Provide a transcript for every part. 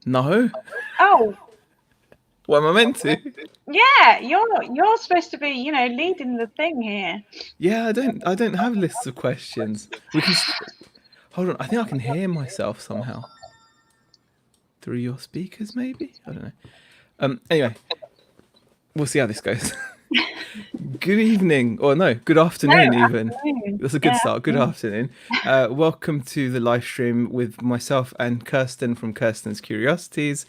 No. Oh. What am I meant to? Yeah, you're supposed to be, leading the thing here. Yeah, I don't have lists of questions. We can hold on. I think I can hear myself somehow through your speakers. Maybe I don't know. Anyway, we'll see how this goes. Good evening, or no, good afternoon, even. Afternoon. That's a good start. Good afternoon. Welcome to the live stream with myself and Kirsten from Kirsten's Curiosities.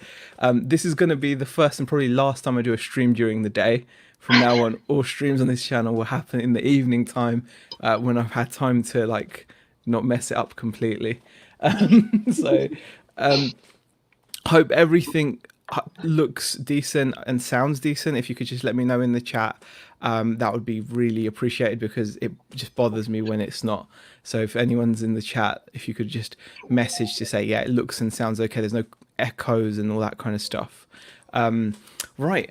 This is going to be the first and probably last time I do a stream during the day. From now on, all streams on this channel will happen in the evening time when I've had time to not mess it up completely. Hope everything looks decent and sounds decent. If you could just let me know in the chat, that would be really appreciated, because it just bothers me when it's not. So if anyone's in the chat, if you could just message to say, yeah, it looks and sounds okay, there's no echoes and all that kind of stuff. Right.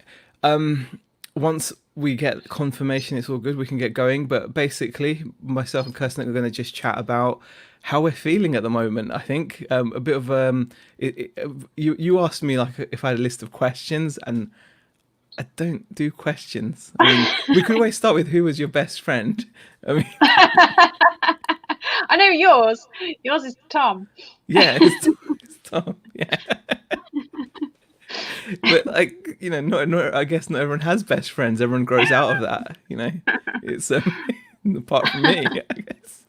Once we get confirmation it's all good, we can get going. But basically, myself and Kirsten are going to just chat about how we're feeling at the moment. I think a bit of you asked me if I had a list of questions, and I don't do questions. I mean, we could always start with who was your best friend. I mean, I know yours. Yours is Tom. Yeah, it's Tom. Yeah. But not I guess not everyone has best friends. Everyone grows out of that. It's apart from me, I guess.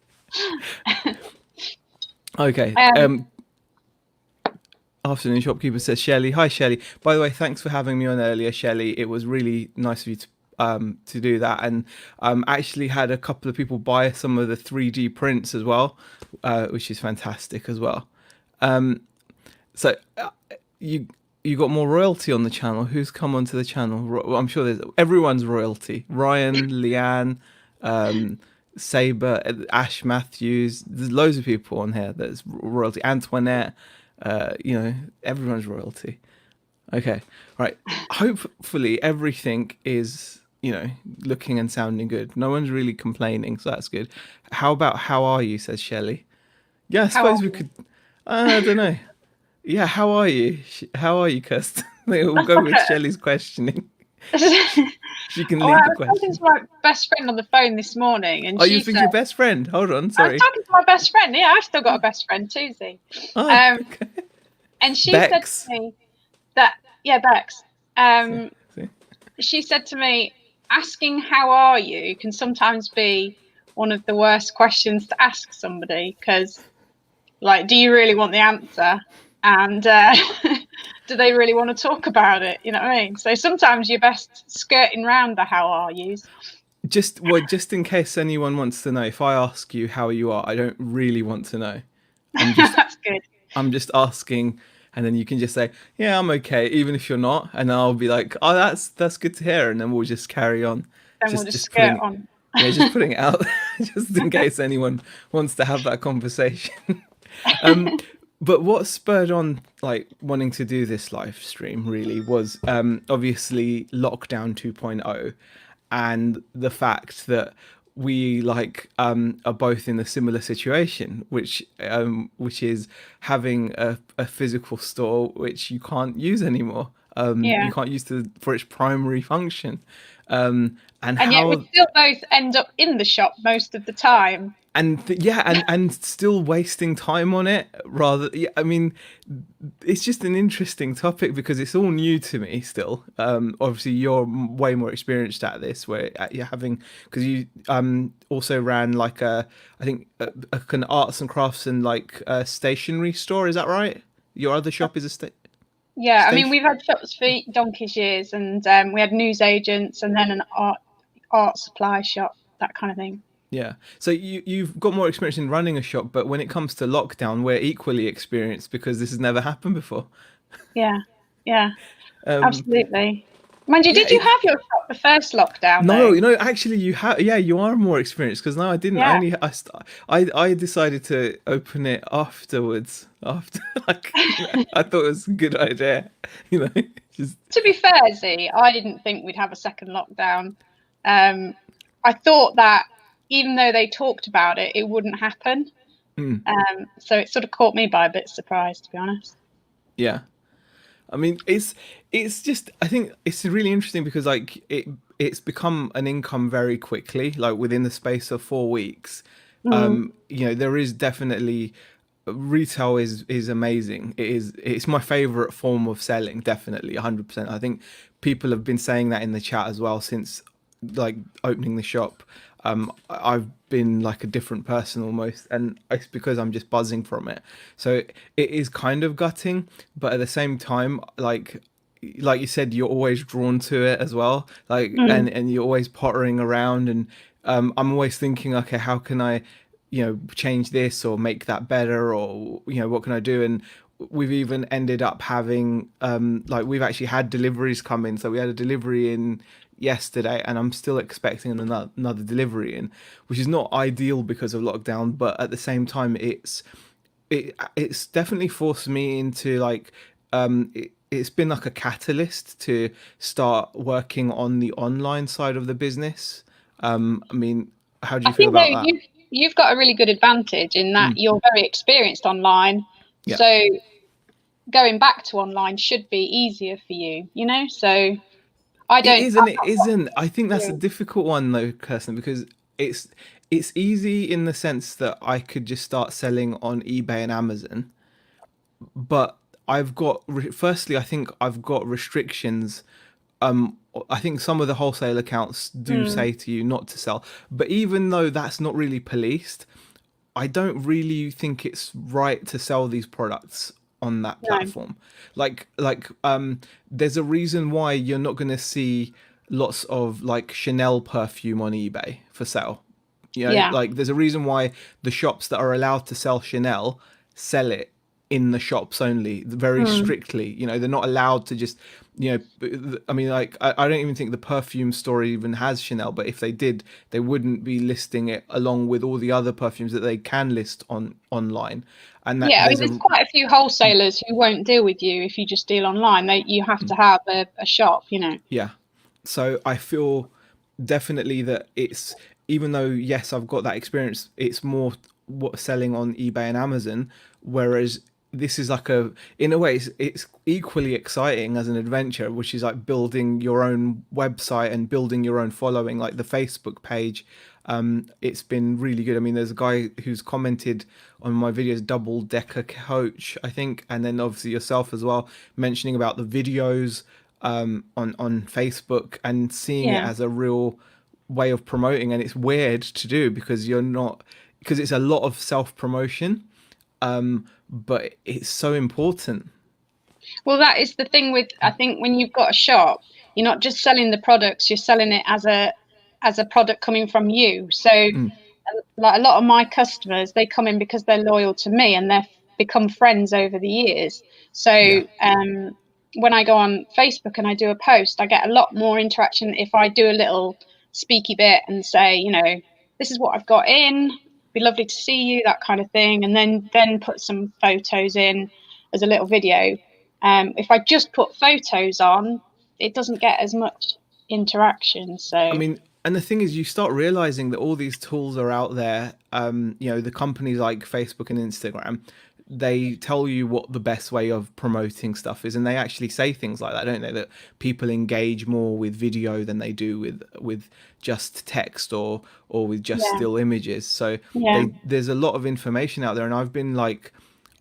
Okay. Afternoon shopkeeper says Shelley. Hi Shelley. By the way, thanks for having me on earlier, Shelley. It was really nice of you to do that, and actually had a couple of people buy some of the 3D prints as well, which is fantastic as well. So you got more royalty on the channel. Who's come onto the channel? I'm sure everyone's royalty. Ryan, Leanne, Saber, Ash Matthews. There's loads of people on here that's royalty. Antoinette. Everyone's royalty. Okay, right. Hopefully everything is looking and sounding good. No one's really complaining, so that's good. How are you? Says Shelley. Yeah, I suppose we could. I don't know. Yeah, how are you? How are you, Kirsten? We'll go with Shelley's questioning. She can lead the question. I was talking to my best friend on the phone this morning, and you think your best friend? Hold on, sorry. I was talking to my best friend. Yeah, I've still got a best friend, Susie. Okay. And she Bex. said to me that Bex. She said to me, asking how are you can sometimes be one of the worst questions to ask somebody, because, do you really want the answer? And do they really want to talk about it? You know what I mean? So sometimes you're best skirting round the how are yous. Just in case anyone wants to know, if I ask you how you are, I don't really want to know. That's good. I'm just asking, and then you can just say, yeah, I'm okay, even if you're not, and I'll be like, oh, that's good to hear, and then we'll just carry on. Then we'll just skirt on. Yeah, just putting it out just in case anyone wants to have that conversation. But what spurred on wanting to do this live stream really was obviously lockdown 2.0, and the fact that we are both in a similar situation, which is having a physical store which you can't use anymore. You can't use for its primary function. And yet we still both end up in the shop most of the time. And and still wasting time on it. I mean, it's just an interesting topic because it's all new to me still. Obviously, you're way more experienced at this, where you're because you also ran I think an arts and crafts and a stationery store. Is that right? Your other shop is a Yeah, I mean, we've had shops for donkey's years, and we had news agents, and then an art supply shop, that kind of thing. Yeah. So you've got more experience in running a shop, but when it comes to lockdown, we're equally experienced because this has never happened before. Yeah. Absolutely. Mind you, did you have your shop the first lockdown? No, actually you have. Yeah, you are more experienced because I didn't. Yeah. I decided to open it afterwards. I thought it was a good idea. To be fair, Z, I didn't think we'd have a second lockdown. I thought that even though they talked about it, it wouldn't happen. So it sort of caught me by a bit of surprise, to be honest. Yeah. I mean, it's just, I think it's really interesting because like it's become an income very quickly, like within the space of 4 weeks. Mm. You know, there is definitely retail is amazing. It's my favorite form of selling, definitely 100%. I think people have been saying that in the chat as well since like opening the shop. I've been like a different person almost, and it's because I'm just buzzing from it. So it is kind of gutting, but at the same time, like you said, you're always drawn to it as well. Like, Mm. and you're always pottering around, and I'm always thinking, okay, how can I, change this or make that better, or what can I do? And we've even ended up having like we've actually had deliveries come in. So we had a delivery in yesterday, and I'm still expecting another delivery in, which is not ideal because of lockdown, but at the same time, it's definitely forced me into like it's been like a catalyst to start working on the online side of the business. I mean, how do I you feel think though about that? you've got a really good advantage in that you're very experienced online. Yeah. So going back to online should be easier for you, you know? So I It don't is and I'm it not isn't. I think that's a yeah. difficult one though, Kirsten, because it's it's easy in the sense that I could just start selling on eBay and Amazon, but firstly, I think I've got restrictions. I think some of the wholesale accounts do Mm, say to you not to sell, but even though that's not really policed, I don't really think it's right to sell these products on that no. platform. There's a reason why you're not going to see lots of like Chanel perfume on eBay for sale. Yeah. Like there's a reason why the shops that are allowed to sell Chanel sell it in the shops only, very Mm. strictly. They're not allowed to just, I mean, like I don't even think the perfume store even has Chanel, but if they did, they wouldn't be listing it along with all the other perfumes that they can list on online. And that Yeah, I mean, there's there's a quite a few wholesalers who won't deal with you if you just deal online. You have to have a shop, you know. Yeah. So I feel definitely that it's, even though yes, I've got that experience, it's more what selling on eBay and Amazon, whereas this is like in a way it's equally exciting as an adventure, which is like building your own website and building your own following, like the Facebook page. It's been really good. I mean, there's a guy who's commented on my videos, Double Decker Coach, I think, and then obviously yourself as well, mentioning about the videos on Facebook and seeing it Yeah. as a real way of promoting. And it's weird to do because you're not, because it's a lot of self promotion, but it's so important. Well, that is the thing with I think when you've got a shop, you're not just selling the products, you're selling it as a product coming from you. So like a lot of my customers, they come in because they're loyal to me and they've become friends over the years. Yeah. So when I go on Facebook and I do a post, I get a lot more interaction if I do a little speaky bit and say, you know, this is what I've got in. Be lovely to see you, that kind of thing, and then put some photos in as a little video. If I just put photos on, it doesn't get as much interaction. I So mean, and the thing is, you start realizing that all these tools are out there. The companies like Facebook and Instagram, they tell you what the best way of promoting stuff is, and they actually say things like that, don't they? That people engage more with video than they do with just text or with just yeah, still images. So yeah. there's a lot of information out there, and I've been like,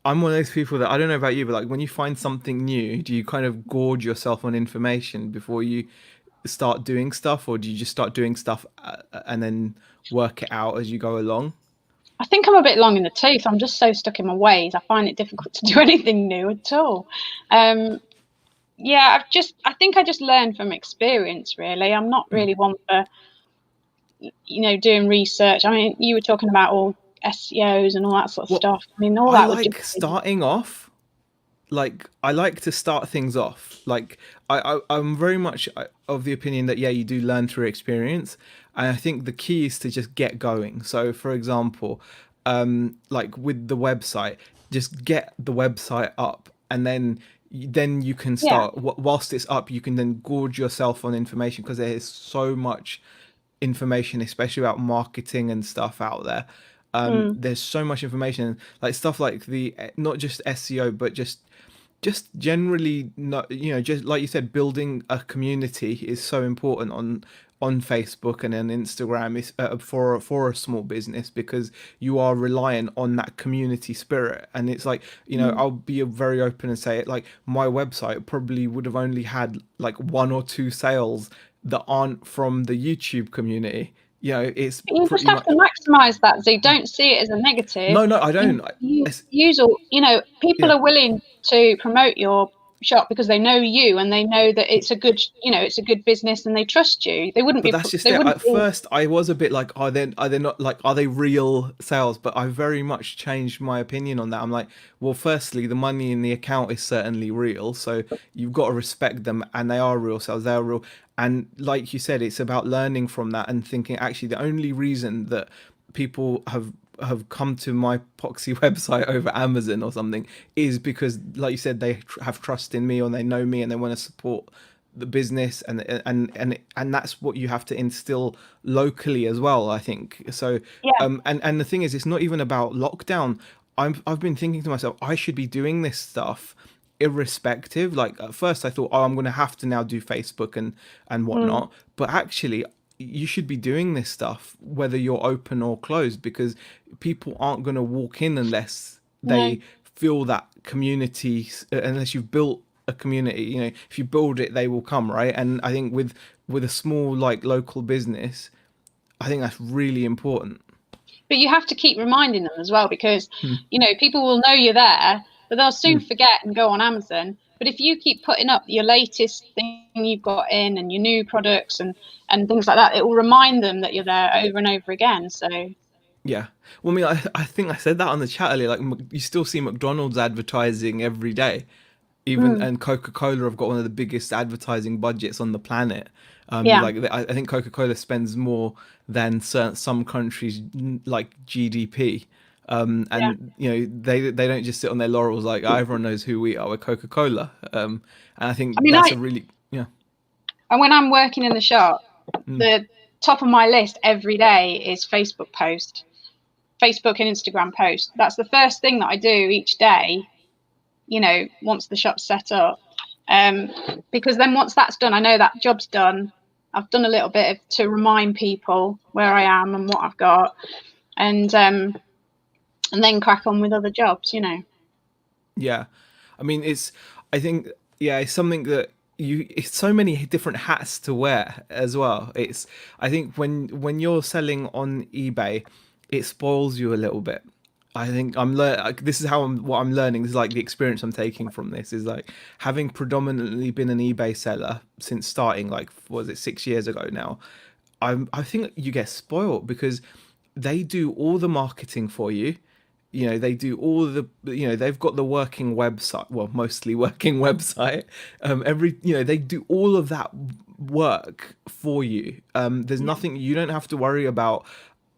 I'm one of those people that, I don't know about you, but like when you find something new, do you kind of gorge yourself on information before you start doing stuff, or do you just start doing stuff and then work it out as you go along? I think I'm a bit long in the tooth. I'm just so stuck in my ways. I find it difficult to do anything new at all. Um, yeah, I think I just learn from experience, really. I'm not really one for, doing research. I mean, you were talking about all SEOs and all that sort of Well, stuff. I mean, all I that would just like be, starting off. Like I like to start things off. Like I'm very much of the opinion that yeah, you do learn through experience, and I think the key is to just get going. So, for example, like with the website, just get the website up, and then you can yeah. start whilst it's up. You can then gorge yourself on information because there is so much information, especially about marketing and stuff out there. Mm, There's so much information, like stuff like the not just SEO, but just just generally, not, just like you said, building a community is so important on Facebook and on Instagram is for a small business, because you are reliant on that community spirit. And it's like, Mm. I'll be very open and say it, like my website probably would have only had like one or two sales that aren't from the YouTube community. It's You just pretty have to much. maximise that, Z. Don't see it as a negative. No, I You, don't. you It's, use all, people yeah, are willing to promote your shop because they know you and they know that it's a good, it's a good business and they trust you. They wouldn't but be, that's just they it. wouldn't At be, first, I was a bit like, are they not, like, are they real sales? But I very much changed my opinion on that. I'm like, well, firstly, the money in the account is certainly real, so you've got to respect them, and they are real sales. They are real, and like you said, it's about learning from that and thinking, actually, the only reason that people have come to my poxy website over Amazon or something is because, like you said, they have trust in me, or they know me and they want to support the business, and that's what you have to instill locally as well, I think. So yeah. and the thing is, it's not even about lockdown. I've been thinking to myself, I should be doing this stuff irrespective. Like at first I thought, oh, I'm going to have to now do Facebook and Mm, whatnot, but actually you should be doing this stuff whether you're open or closed, because people aren't going to walk in unless no. they feel that community, unless you've built a community. If you build it, they will come, right? And I think with a small, like, local business, I think that's really important. But you have to keep reminding them as well because, Hmm. people will know you're there, but they'll soon Hmm. forget and go on Amazon. But if you keep putting up your latest thing you've got in and your new products and things like that, it will remind them that you're there over and over again. So, Yeah. Well, I mean, I think I said that on the chat earlier. Like, you still see McDonald's advertising every day, even, mm, and Coca-Cola have got one of the biggest advertising budgets on the planet. yeah, Like, I think Coca-Cola spends more than some countries, like, GDP. yeah. And they don't just sit on their laurels. Like, everyone knows who we are. We're Coca-Cola. And I I think mean, that's a really, yeah. and when I'm working in the shop, Mm. the top of my list every day is Facebook and Instagram post. That's the first thing that I do each day, once the shop's set up. Um, because then once that's done, I know that job's done. I've done a little bit to remind people where I am and what I've got, and then crack on with other jobs. Yeah, I mean, I think, yeah, it's something that it's so many different hats to wear as well. I think when you're selling on eBay, it spoils you a little bit. I think this is what I'm learning. This is like the experience I'm taking from this, is like, having predominantly been an eBay seller since starting, like, what was it, 6 years ago now. I think you get spoiled because they do all the marketing for you. They do all they've got the working website, well, mostly working website. They do all of that work for you. There's Yeah. nothing, you don't have to worry about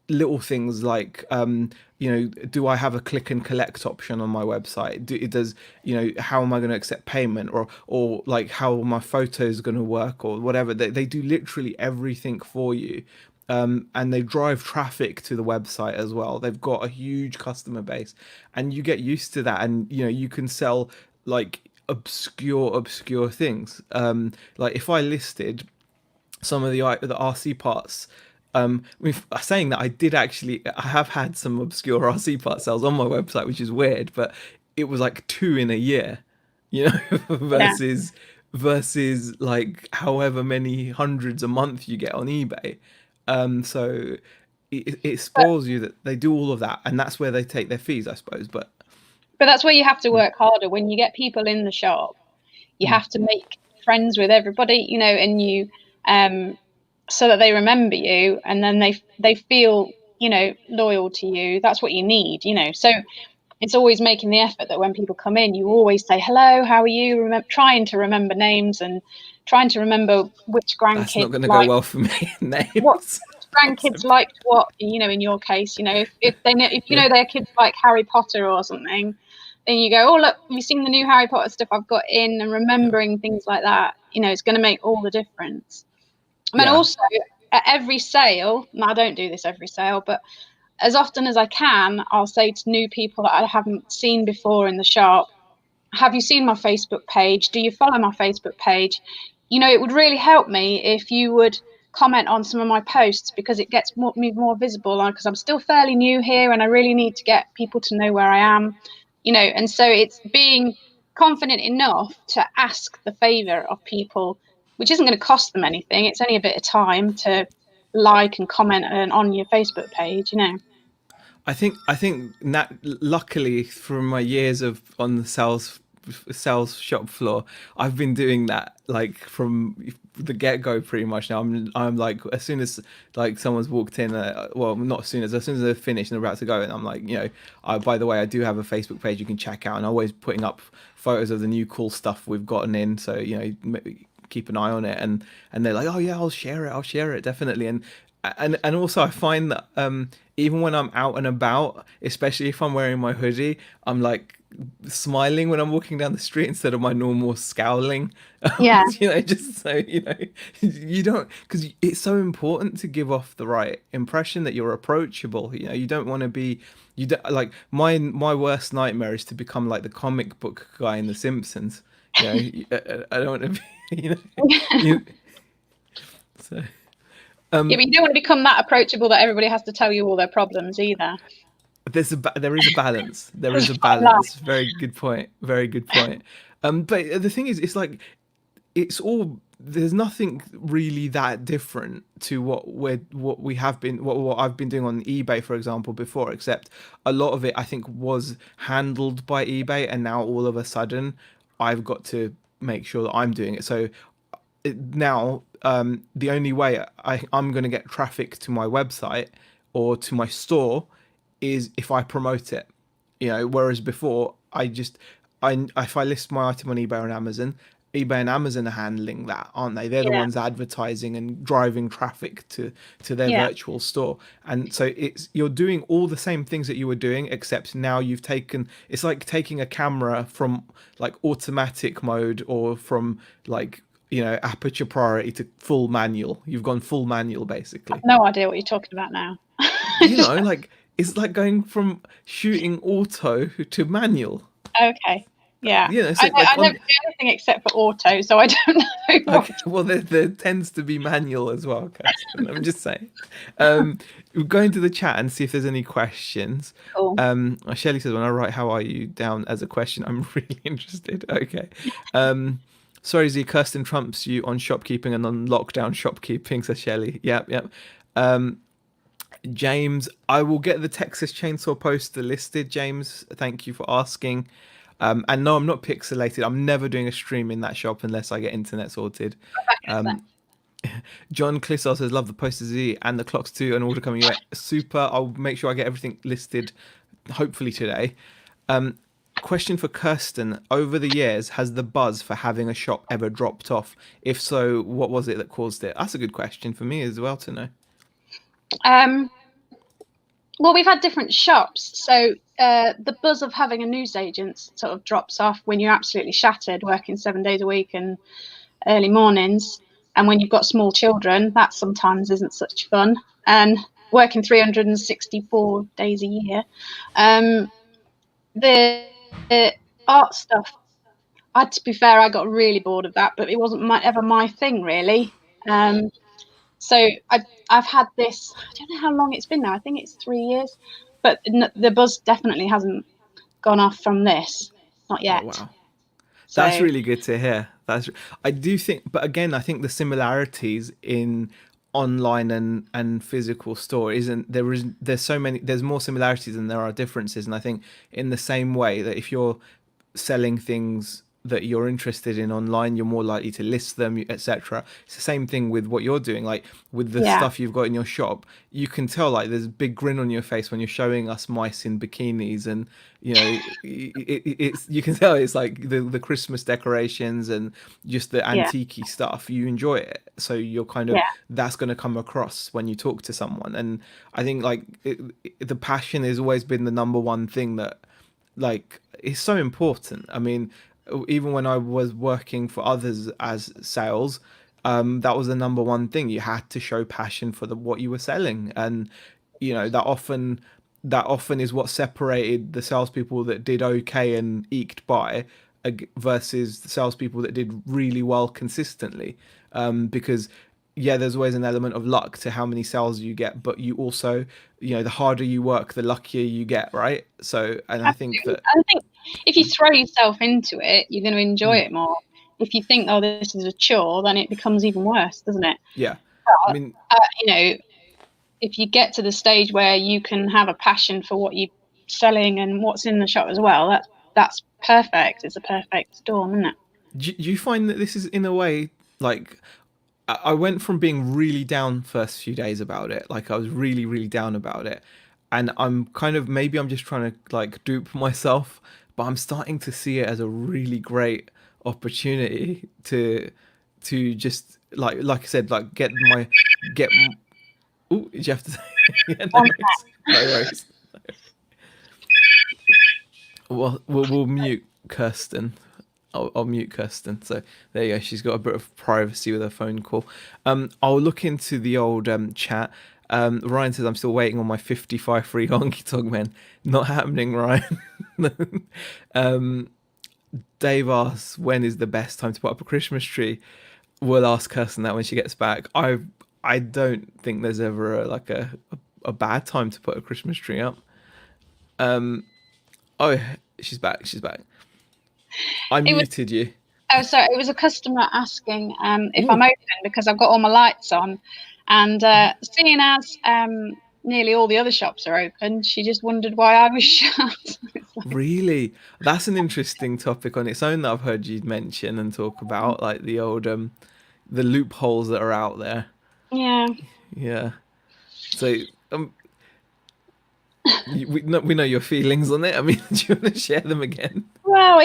little things like, do I have a click and collect option on my website? How am I going to accept payment, or like, how are my photos going to work, or whatever. They do literally everything for you. And they drive traffic to the website as well. They've got a huge customer base, and you get used to that. And you can sell, like, obscure things. Like, if I listed some of the RC parts. With saying that, I have had some obscure RC part sales on my website, which is weird, but it was like two in a year, Yeah. versus like however many hundreds a month you get on eBay. So it But spoils you that they do all of that, and that's where they take their fees, I suppose. But but that's where you have to work harder when you get people in the shop. You mm, have to make friends with everybody, and um, so that they remember you, and then they feel loyal to you. That's what you need. So it's always making the effort that when people come in, you always say hello, how are you? Trying to remember names and trying to remember which that's not grandkids going to go like well for me. what Names. grandkids liked what. In your case, if Yeah. their kids like Harry Potter or something, then you go, oh look, have you seen the new Harry Potter stuff I've got in? And Yeah. remembering things like that, it's going to make all the difference. I mean, Yeah. also at every sale, and I don't do this every sale, but as often as I can, I'll say to new people that I haven't seen before in the shop, have you seen my Facebook page? Do you follow my Facebook page? You know, it would really help me if you would comment on some of my posts, because it gets me more visible, because I'm still fairly new here and I really need to get people to know where I am, you know. And so it's being confident enough to ask the favor of people, which isn't going to cost them anything. It's only a bit of time to like and comment on your Facebook page, you know. I think luckily from my years of on the sales shop floor, I've been doing that like from the get go pretty much. Now I'm like, as soon as like someone's walked in, well, not as soon as they're finished and they're about to go, and I'm like, you know, by the way, I do have a Facebook page you can check out, and I'm always putting up photos of the new cool stuff we've gotten in, so you know, keep an eye on it. And they're like, oh yeah, I'll share it definitely. And also I find that even when I'm out and about, especially if I'm wearing my hoodie, I'm like smiling when I'm walking down the street instead of my normal scowling. Yeah. You know, just so you know, you don't, because it's so important to give off the right impression that you're approachable. You know, you don't want to be, you don't like my worst nightmare is to become like the comic book guy in The Simpsons. You know, I don't want to be, you know, you, so. Yeah, but you don't want to become that approachable that everybody has to tell you all their problems either. There is a balance. There is a balance. Very good point. Very good point. But the thing is, it's like it's all. There's nothing really that different to what I've been doing on eBay, for example, before. Except a lot of it, I think, was handled by eBay, and now all of a sudden, I've got to make sure that I'm doing it. So now the only way I'm going to get traffic to my website or to my store is if I promote it, you know. Whereas before, if I list my item on eBay and Amazon, eBay and Amazon are handling that, aren't they? They're the Yeah. ones advertising and driving traffic to their Yeah. virtual store. And so you're doing all the same things that you were doing, except now you've taken, it's like taking a camera from like automatic mode or from like, you know, aperture priority to full manual. You've gone full manual basically. No idea what you're talking about now. You know, like it's like going from shooting auto to manual. Okay. Yeah. You know, so I like never on, do anything except for auto, so I don't know what. okay, well there tends to be manual as well, Kirsten. I'm just saying. We'll go into the chat and see if there's any questions. Cool. Shelley says, when I write "How are you" down as a question, I'm really interested. Okay. Sorry, Z, Kirsten trumps you on shopkeeping and on lockdown shopkeeping, says Shelley. Yep, yep. James, I will get the Texas Chainsaw poster listed, James. Thank you for asking. And no, I'm not pixelated. I'm never doing a stream in that shop unless I get internet sorted. John Clissow says, love the poster Z and the clocks too, and order coming your way. Super. I'll make sure I get everything listed, hopefully today. Question for Kirsten. Over the years, has the buzz for having a shop ever dropped off? If so, what was it that caused it? That's a good question for me as well to know. Well, we've had different shops, so the buzz of having a newsagent sort of drops off when you're absolutely shattered, working 7 days a week and early mornings, and when you've got small children, that sometimes isn't such fun. And working 364 days a year, the art stuff. To be fair, I got really bored of that, but it wasn't ever my thing really. So I've had this. I don't know how long it's been now. I think it's 3 years, but the buzz definitely hasn't gone off from this. Not yet. Oh, wow. So, That's really good to hear. I do think, but again, I think the similarities in online and physical store there's more similarities than there are differences. And I think in the same way that if you're selling things that you're interested in online, you're more likely to list them, etc. It's the same thing with what you're doing. Like with the stuff you've got in your shop, you can tell like there's a big grin on your face when you're showing us mice in bikinis, and you know it's you can tell it's like the Christmas decorations and just the antique stuff. You enjoy it, so you're kind of that's going to come across when you talk to someone. And I think like the passion has always been the number one thing that like is so important. I mean, even when I was working for others as sales, that was the number one thing. You had to show passion for what you were selling, and you know that often is what separated the salespeople that did okay and eked by versus the salespeople that did really well consistently. Because yeah, there's always an element of luck to how many sales you get, but you also, the harder you work, the luckier you get, right? So, and I think Absolutely. that, I think if you throw yourself into it, you're going to enjoy mm, it more. If you think, oh, this is a chore, then it becomes even worse, doesn't it? yeah, I But, mean, if you get to the stage where you can have a passion for what you're selling and what's in the shop as well, that's perfect. It's a perfect storm, isn't it? do you find that this is in a way like I went from being really down first few days about it, like I was really, really down about it, and I'm kind of maybe I'm just trying to like dupe myself, but I'm starting to see it as a really great opportunity to just like I said, like get. Oh, did you have to say? Yeah, no Um, worries, no worries. Well, we'll mute Kirsten. I'll mute Kirsten. So there you go. She's got a bit of privacy with her phone call. I'll look into the old chat. Ryan says I'm still waiting on my 55 free honky tonk men. Not happening, Ryan. Dave asks when is the best time to put up a Christmas tree. We'll ask Kirsten that when she gets back. I don't think there's ever a bad time to put a Christmas tree up. Oh, she's back. She's back. I it was muted you. sorry, it was a customer asking if I'm Ooh. open because I've got all my lights on, and seeing as nearly all the other shops are open, she just wondered why I was shut. Really? That's an interesting topic on its own that I've heard you mention and talk about, like the old the loopholes that are out there. Yeah. Yeah. So we know your feelings on it. I mean, do you want to share them again? Well,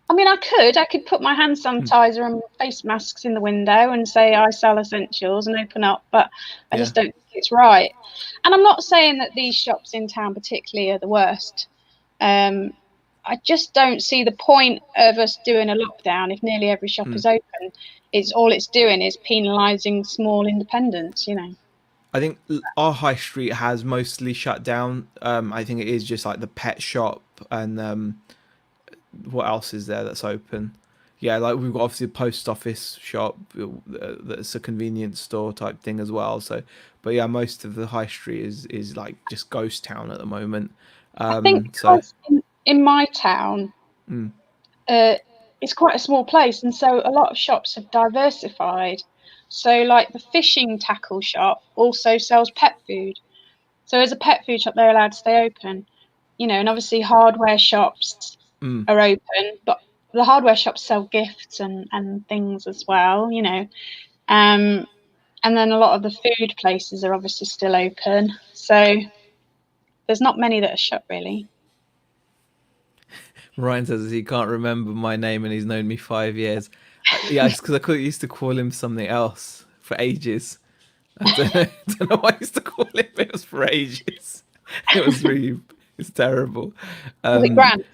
I mean, I could put my hand sanitizer and face masks in the window and say I sell essentials and open up, but I Yeah. just don't think it's right. And I'm not saying that these shops in town particularly are the worst. I just don't see the point of us doing a lockdown if nearly every shop is open. It's doing is penalising small independents, I think our high street has mostly shut down. I think it is just like the pet shop and what else is there that's open? Yeah, like we've got obviously the post office shop that's a convenience store type thing as well. So, but yeah, most of the high street is like just ghost town at the moment. I think So because in my town, uh, it's quite a small place, and so a lot of shops have diversified. So, like the fishing tackle shop also sells pet food. So, as a pet food shop, they're allowed to stay open, and obviously hardware shops are open, but the hardware shops sell gifts and things as well, and then a lot of the food places are obviously still open. So, there's not many that are shut really. Ryan says he can't remember my name and he's known me 5 years. Yeah, it's because I used to call him something else for ages. I don't know, I don't know why I used to call him. It was for ages. It was really, it's terrible. Was it Um, Grant?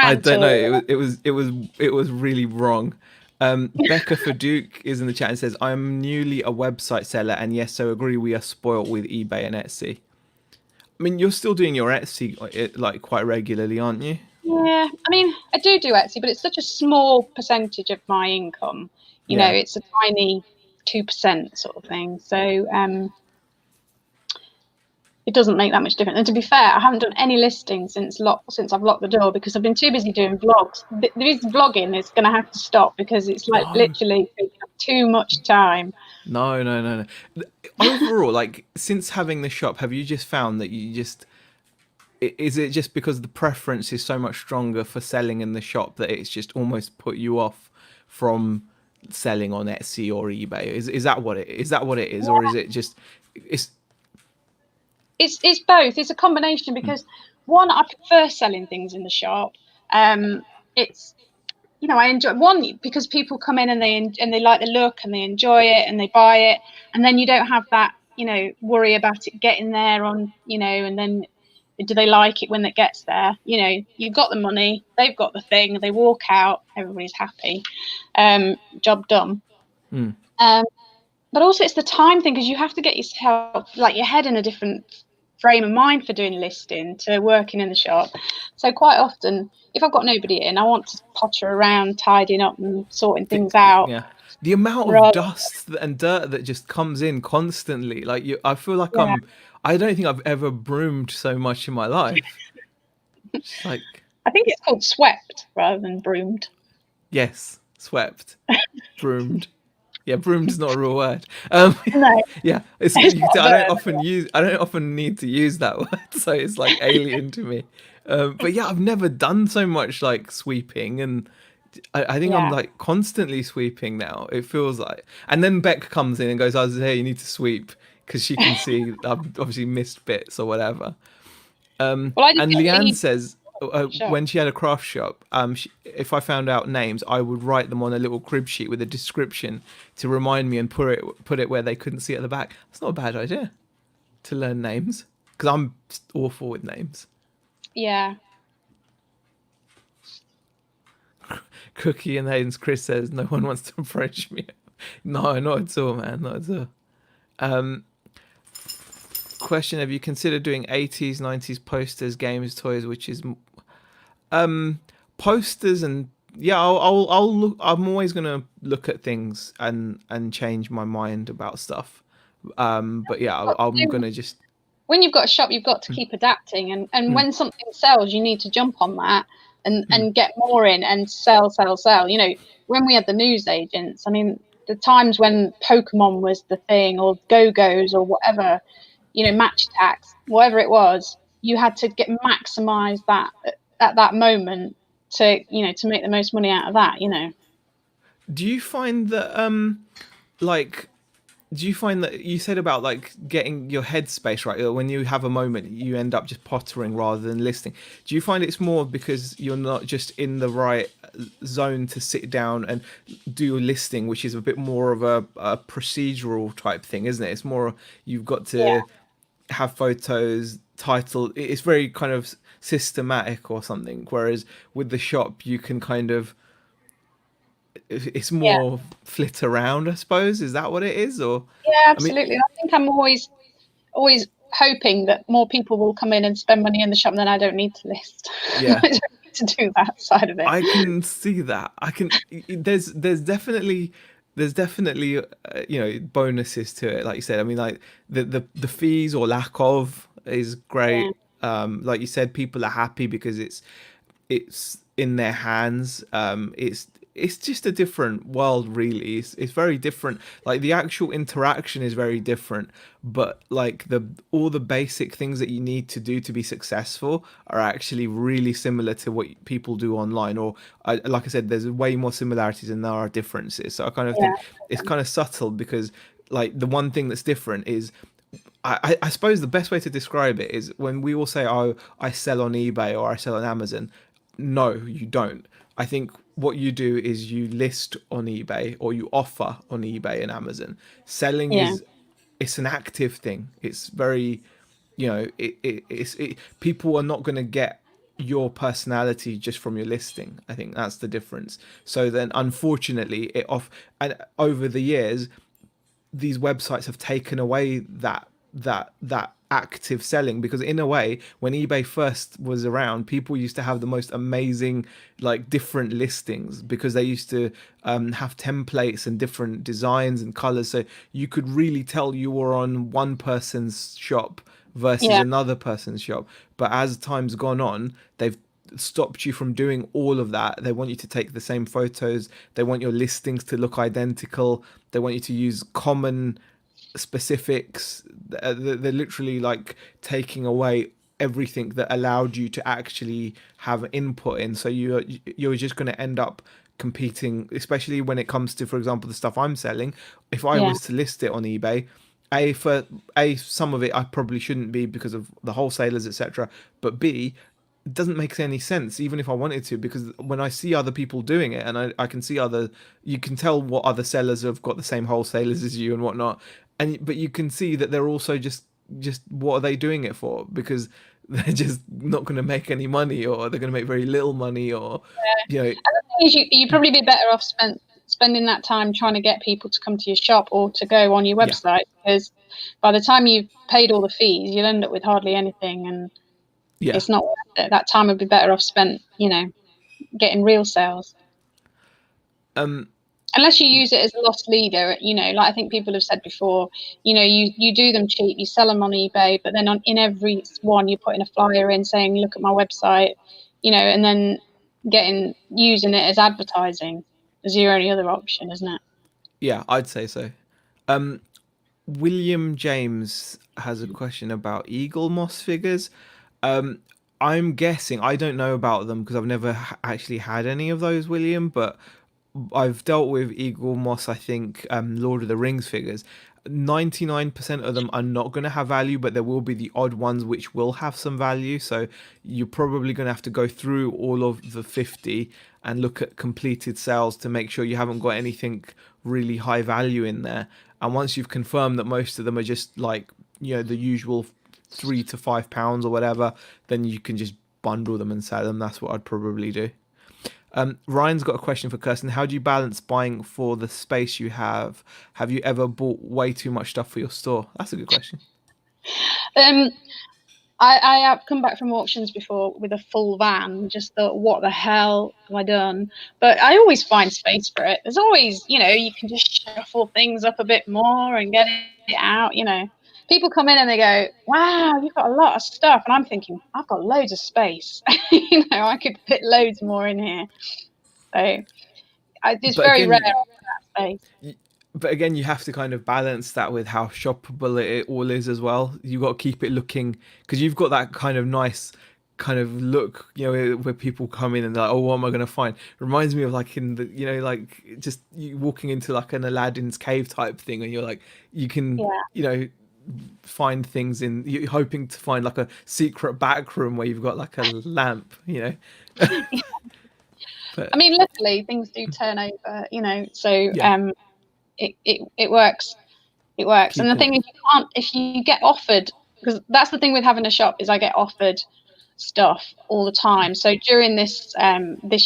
I Grant don't know. or It was really wrong. Becca for Duke is in the chat and says, "I'm newly a website seller, and yes, so agree. We are spoilt with eBay and Etsy. I mean, you're still doing your Etsy like quite regularly, aren't you? Yeah, I mean, I do Etsy, but it's such a small percentage of my income. Yeah. It's a tiny 2% sort of thing. So it doesn't make that much difference. And to be fair, I haven't done any listings since I've locked the door because I've been too busy doing vlogs. This vlogging is going to have to stop because it's like No, literally taking up too much time. no. Overall, like since having the shop, have you just found that you just is it just because the preference is so much stronger for selling in the shop that it's just almost put you off from selling on Etsy or eBay? Is that what it is? That what it is, or is it just it's It's both. It's a combination because one, I prefer selling things in the shop. It's I enjoy one because people come in and they like the look and they enjoy it and they buy it, and then you don't have that worry about it getting there and then do they like it when it gets there? You've got the money, they've got the thing, they walk out, everybody's happy, job done. Um, but also it's the time thing because you have to get yourself like your head in a different frame of mind for doing listing to working in the shop. So quite often, if I've got nobody in, I want to potter around, tidying up and sorting things out. Yeah, the amount of Rather, dust and dirt that just comes in constantly, like I feel like yeah, I don't think I've ever broomed so much in my life. Just like, I think it's called swept rather than broomed. yes, swept, broomed. Yeah, broom's not a real word. No, Yeah, it's I not a don't verb. I don't often need to use that word, so it's like alien to me. But yeah, I've never done so much like sweeping, and I think I'm Yeah, like constantly sweeping now. It feels like, and then Beck comes in and goes, "I was hey, you need to sweep," because she can see I've obviously missed bits or whatever. well, I just And get Leanne leads says shop. when she had a craft shop, if I found out names, I would write them on a little crib sheet with a description to remind me and put it where they couldn't see at the back. That's not a bad idea to learn names because I'm awful with names. Yeah, Cookie and Hayden's Chris says no one wants to approach me. No, not at all, man, not at all. Question: have you considered doing 80s, 90s posters, games, toys, which is posters and yeah, I'll look. I'm always gonna look at things and change my mind about stuff. But yeah, I'm gonna just when you've got a shop, you've got to keep adapting, and when something sells, you need to jump on that and get more in and sell. You know, when we had the news agents, I mean, the times when Pokemon was the thing, or Go-Go's, or whatever, you know, Match Tax, whatever it was, you had to get maximize that at that moment to, you know, to make the most money out of that. You know. do you find that like do you find that you said about like getting your headspace right when you have a moment you end up just pottering rather than listing? Do you find it's more because you're not just in the right zone to sit down and do your listing, which is a bit more of a procedural type thing, isn't it? It's more you've got Yeah. to have photos, title, it's very kind of systematic or something, whereas with the shop you can kind of it's Yeah. more flit around, I suppose. Is that what it is? Or Yeah, I mean, absolutely. I think I'm always hoping that more people will come in and spend money in the shop, and then I don't need to list. yeah, I don't need to do that side of it. I can see that. I can. There's definitely you know, bonuses to it. Like you said, I mean, like the fees or lack of is Yeah, great. Like you said, people are happy because it's in their hands. It's just a different world, really. It's very different. Like the actual interaction is very different, but like the all the basic things that you need to do to be successful are actually really similar to what people do online. Or like I said, there's way more similarities than there are differences. So I kind of yeah, think it's kind of subtle because like the one thing that's different is I suppose the best way to describe it is when we all say, "Oh, I sell on eBay or I sell on Amazon." No, you don't. I think what you do is you list on eBay or you offer on eBay and Amazon. Selling yeah, is it's an active thing. It's very, you know, people are not going to get your personality just from your listing. I think that's the difference. So then, unfortunately, it off and over the years, these websites have taken away that active selling, because in a way when eBay first was around, people used to have the most amazing like different listings because they used to have templates and different designs and colors, so you could really tell you were on one person's shop versus yeah, another person's shop. But as time's gone on, they've stopped you from doing all of that. They want you to take the same photos, they want your listings to look identical, they want you to use common specifics. They're literally like taking away everything that allowed you to actually have input in, so you're just going to end up competing, especially when it comes to, for example, the stuff I'm selling. If I yeah, was to list it on eBay, for some of it I probably shouldn't be because of the wholesalers, etc., but B, it doesn't make any sense even if I wanted to, because when I see other people doing it and I can see other, you can tell what other sellers have got the same wholesalers as you and whatnot, and but you can see that they're also just what are they doing it for, because they're just not going to make any money, or they're going to make very little money, or you know. and the thing is, you'd probably be better off spending that time trying to get people to come to your shop or to go on your Yeah, website, because by the time you've paid all the fees, you'll end up with hardly anything, and Yeah. it's not worth it. That time would be better off spent, getting real sales. Unless you use it as a lost leader, like I think people have said before, you do them cheap, you sell them on eBay, but then in every one you're putting a flyer in saying, look at my website, and then using it as advertising is your only other option, isn't it? Yeah, I'd say so. William James has a question about eagle moss figures. Um, I'm guessing, I don't know about them because I've never actually had any of those, William, but I've dealt with eagle moss, I think, Lord of the Rings figures. 99% of them are not going to have value, but there will be the odd ones which will have some value. So you're probably going to have to go through all of the 50 and look at completed sales to make sure you haven't got anything really high value in there. And once you've confirmed that most of them are just like, the usual £3 to £5 or whatever, then you can just bundle them and sell them. That's what I'd probably do. Ryan's got a question for Kirsten. How do you balance buying for the space you have? Have you ever bought way too much stuff for your store? That's a good question. I have come back from auctions before with a full van. Just thought, what the hell have I done? But I always find space for it. There's always, you can just shuffle things up a bit more and get it out. People come in and they go, wow, you've got a lot of stuff. And I'm thinking, I've got loads of space. I could fit loads more in here. So it's very rare that space. But again, you have to kind of balance that with how shoppable it all is as well. You've got to keep it looking, because you've got that kind of nice kind of look, where people come in and they're like, oh, what am I going to find? It reminds me of like in the, like just you walking into like an Aladdin's cave type thing, and you're like, you can, find things you're hoping to find like a secret back room where you've got like a lamp, But, I mean, luckily things do turn over, so it works. It works. And the thing is, if you get offered, because that's the thing with having a shop, is I get offered stuff all the time. So during this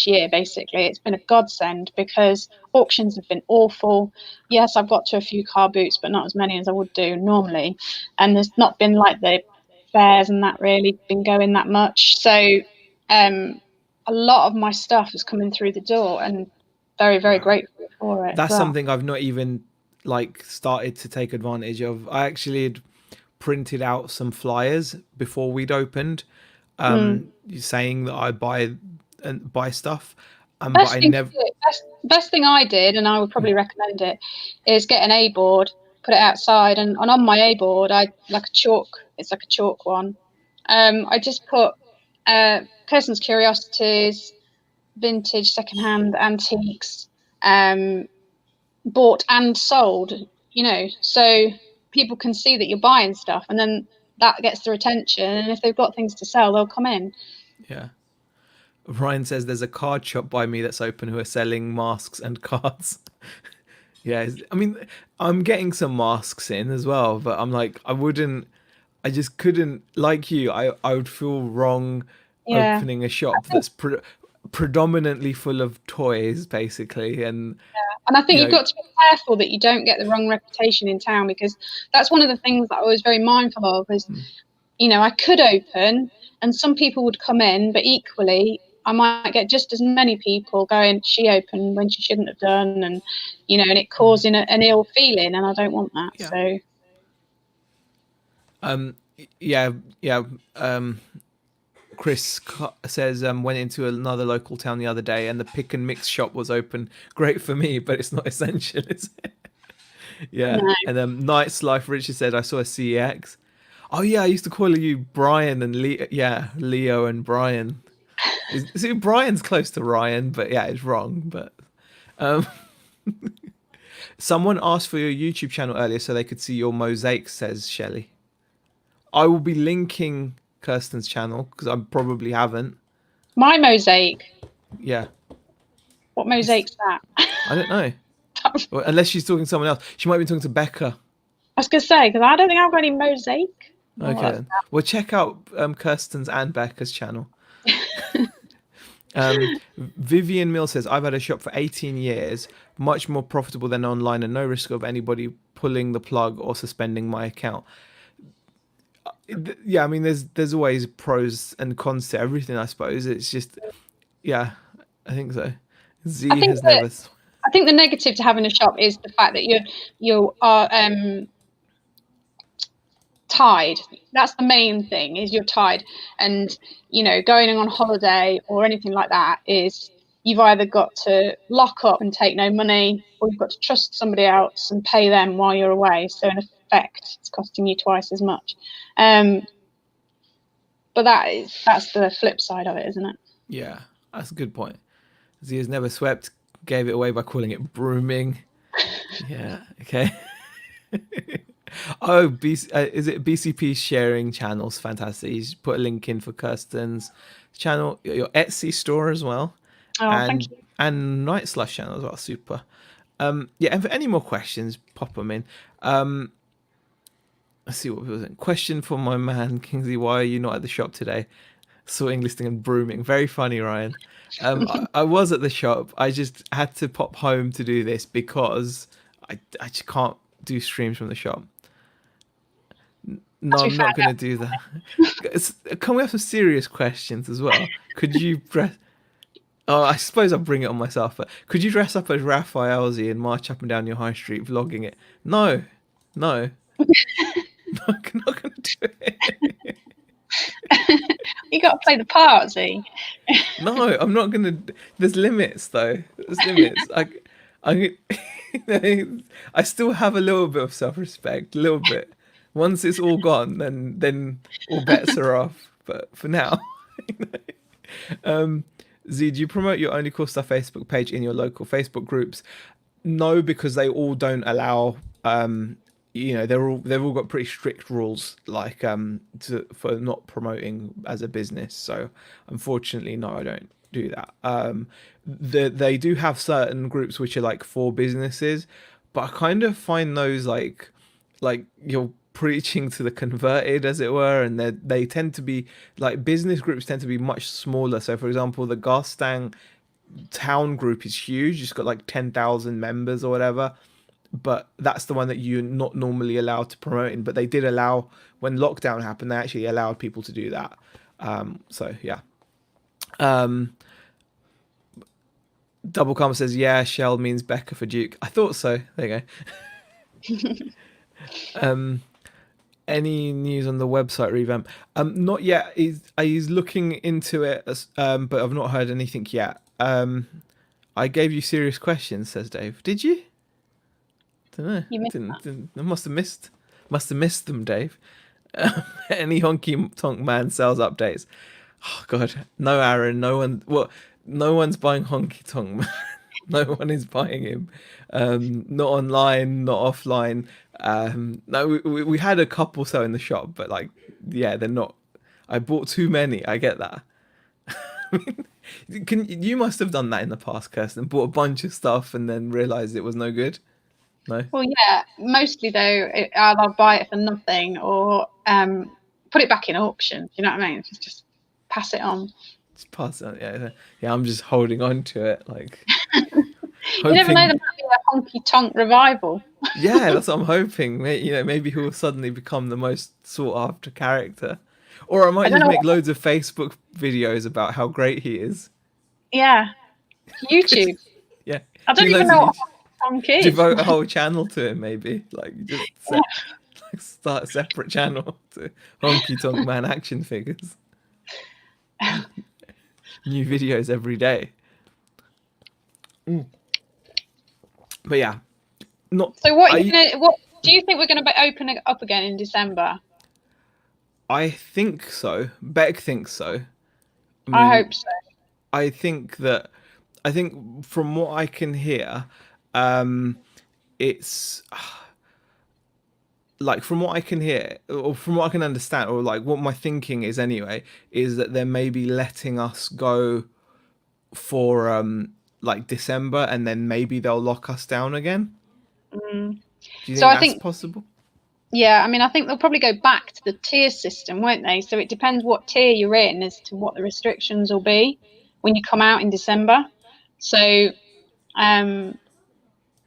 year, basically, it's been a godsend because auctions have been awful. Yes, I've got to a few car boots, but not as many as I would do normally. And there's not been like the fairs and that really been going that much. So a lot of my stuff is coming through the door, and very, very grateful for it. That's something I've not even like started to take advantage of. I actually had printed out some flyers before we'd opened, saying that I buy stuff. But I never. Best thing I did, and I would probably recommend it, is get an A board, put it outside, and on my A board, it's like a chalk one. I just put Kirsten's Curiosities, vintage, secondhand, antiques, bought and sold, so people can see that you're buying stuff, and then that gets their attention, and if they've got things to sell, they'll come in. Yeah. Ryan says there's a card shop by me that's open who are selling masks and cards. Yeah, I mean, I'm getting some masks in as well, but I'm like, I just couldn't, like you, I would feel wrong opening a shop that's predominantly full of toys, basically. And I think you've got to be careful that you don't get the wrong reputation in town, because that's one of the things that I was very mindful of is, I could open and some people would come in, but equally I might get just as many people going, she opened when she shouldn't have done, and and it causing an ill feeling, and I don't want that. So Chris says went into another local town the other day and the pick and mix shop was open. Great for me, but it's not essential, is it? No. And Night's Life Richard said, I saw a CEX. Oh yeah, I used to call you Brian and Leo. Yeah, Leo and Brian. See, Brian's close to Ryan, but yeah, it's wrong. But someone asked for your YouTube channel earlier so they could see your mosaics, says Shelley. I will be linking Kirsten's channel because I probably haven't. My mosaic? Yeah. What mosaic's that? I don't know. Well, unless she's talking to someone else. She might be talking to Becca. I was going to say, because I don't think I've got any mosaic. Okay. Well, check out Kirsten's and Becca's channel. Vivian Mill says, I've had a shop for 18 years. much more profitable than online and no risk of anybody pulling the plug or suspending my account. Yeah, I mean, there's always pros and cons to everything, I suppose. It's just, yeah, I think so. I Z think has never. I think the negative to having a shop is the fact that you are tied. That's the main thing, is you're tied. And going on holiday or anything like that is, you've either got to lock up and take no money, or you've got to trust somebody else and pay them while you're away. So in effect, it's costing you twice as much. But that's the flip side of it, isn't it? Yeah, that's a good point. Z has never swept, gave it away by calling it brooming. Yeah, okay. Oh, is it BCP sharing channels? Fantastic. He's put a link in for Kirsten's channel, your Etsy store as well, Oh, thank you. and Night Slush channel as well. Super. Yeah, and for any more questions, pop them in. Let's see what people think. Question for my man Kingsley: why are you not at the shop today? Sorting, listing, and brooming. Very funny, Ryan. I was at the shop. I just had to pop home to do this because I just can't do streams from the shop. No, I'm not going to do that. Can we have some serious questions as well? Could you dress? Oh, I suppose I'll bring it on myself. But could you dress up as Raphael Z and march up and down your high street vlogging it? No, no, not going to do it. You got to play the part, Z. No, I'm not gonna. There's limits, though. There's limits. I still have a little bit of self-respect, a little bit. Once it's all gone, then all bets are off. But for now, Z, do you promote your Only Cool Stuff Facebook page in your local Facebook groups? No, because they all don't allow. They've all got pretty strict rules, like for not promoting as a business. So unfortunately, no, I don't do that. They do have certain groups which are like for businesses, but I kind of find those like you're preaching to the converted, as it were, and they tend to be like, business groups tend to be much smaller. So for example, the Garstang town group is huge. It's got like 10,000 members or whatever, but that's the one that you're not normally allowed to promote in. But they did allow, when lockdown happened, they actually allowed people to do that. So yeah. Double Karma says, yeah, Shell means Becca for Duke. I thought so. There you go. Any news on the website revamp? Not yet. He's looking into it, but I've not heard anything yet. I gave you serious questions, says Dave. Did you? Don't know. You missed I must have missed them, Dave. Any honky tonk man sales updates? Oh God, no, Aaron. No one. What? No one's buying honky tonk man. No one is buying him. Not online, not offline. No, we had a couple sell in the shop, but like, yeah, they're not. I bought too many. I get that. You must have done that in the past, Kirsten. Bought a bunch of stuff and then realized it was no good. No. Well, yeah, mostly though, I'll buy it for nothing, or put it back in auction. Do you know what I mean? Just pass it on. Just pass it on. Yeah. I'm just holding on to it, like. You never know, there might be a honky tonk revival. Yeah, that's what I'm hoping. Maybe he will suddenly become the most sought after character, or I might just make loads of Facebook videos about how great he is. Yeah, YouTube. Yeah, I don't even know what honky tonk is. Devote a whole channel to him, maybe. Like, just start a separate channel to honky tonk man action figures. New videos every day. But yeah, So what do you think we're going to be opening up again in December? I think so. Beck thinks so. I hope so. I think from what I can hear, it's like, from what I can hear, or from what I can understand, or like what my thinking is anyway, is that they're maybe letting us go for like December, and then maybe they'll lock us down again. Do you think that's possible? Yeah, I mean, I think they'll probably go back to the tier system, won't they? So it depends what tier you're in as to what the restrictions will be when you come out in December. So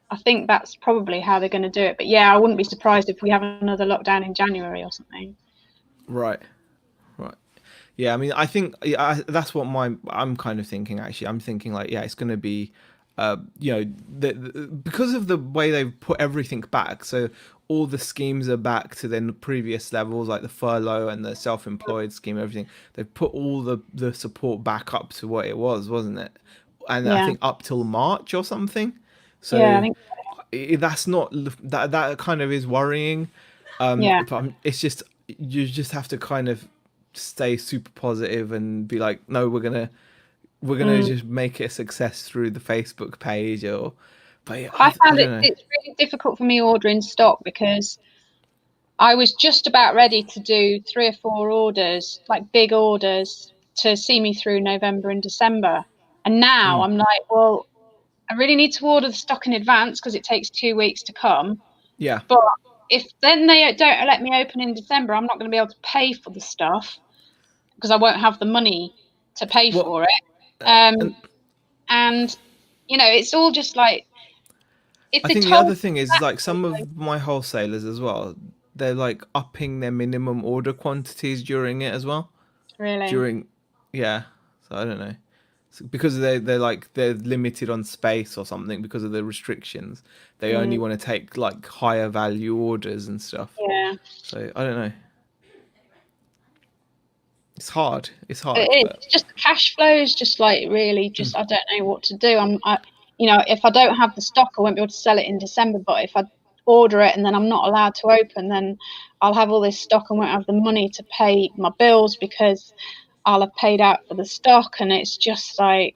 I think that's probably how they're going to do it. But yeah, I wouldn't be surprised if we have another lockdown in January or something. Right. Right. Yeah, I mean, I think that's what I'm kind of thinking. Actually, I'm thinking like, yeah, it's going to be, because of the way they've put everything back. So all the schemes are back to their previous levels, like the furlough and the self-employed scheme, everything. They've put all the support back up to what it was, wasn't it? And I Yeah, think up till March or something. yeah, I So think that's not that kind of is worrying. yeah, But it's just you just have to kind of stay super positive and be like, no, we're gonna mm. just make it a success through the Facebook page or. But yeah, I I found don't know. it's really difficult for me ordering stock because I was just about ready to do 3 or 4 orders, like big orders, to see me through November and December. And now Mm, I'm like, well, I really need to order the stock in advance because it takes 2 weeks to come. yeah. But if then they don't let me open in December, I'm not going to be able to pay for the stuff because I won't have the money to pay Well, for it. and And it's all just like if I they think the told other me thing is like exactly, some like, of my wholesalers as well. They're like upping their minimum order quantities during it as well. really, During, yeah. So I don't know. Because they're limited on space or something because of the restrictions. They only mm, want to take like higher value orders and stuff. yeah. So I don't know. It's hard. It's It hard, is. but It's just the cash flow is just like really just I don't know what to do. If I don't have the stock, I won't be able to sell it in December. But if I order it and then I'm not allowed to open, then I'll have all this stock and won't have the money to pay my bills because I'll have paid out for the stock. And it's just like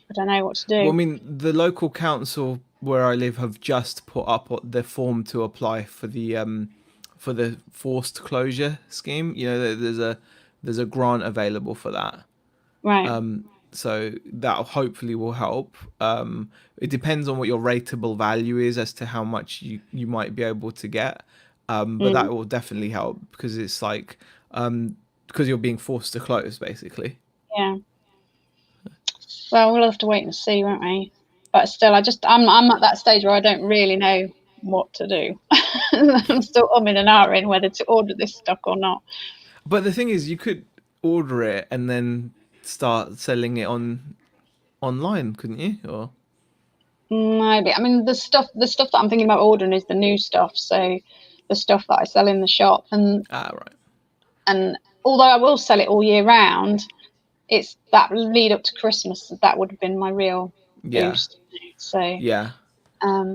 I don't know what to well, I do. mean, the local council where I live have just put up the form to apply for the forced closure scheme. You know, there's a grant available for that. Right. So that hopefully will help. It depends on what your rateable value is as to how much you might be able to get. But Mm, that will definitely help because it's like because you're being forced to close basically. yeah. Well, we'll have to wait and see, won't we? But still, I'm at that stage where I don't really know what to do. I'm still umming and ahhing whether to order this stock or not. But the thing is, you could order it and then start selling it online, couldn't you? Or Maybe. I mean, the stuff that I'm thinking about ordering is the new stuff. So the stuff that I sell in the shop, and right, and although I will sell it all year round, it's that lead up to Christmas that would have been my real yeah, boost. So yeah,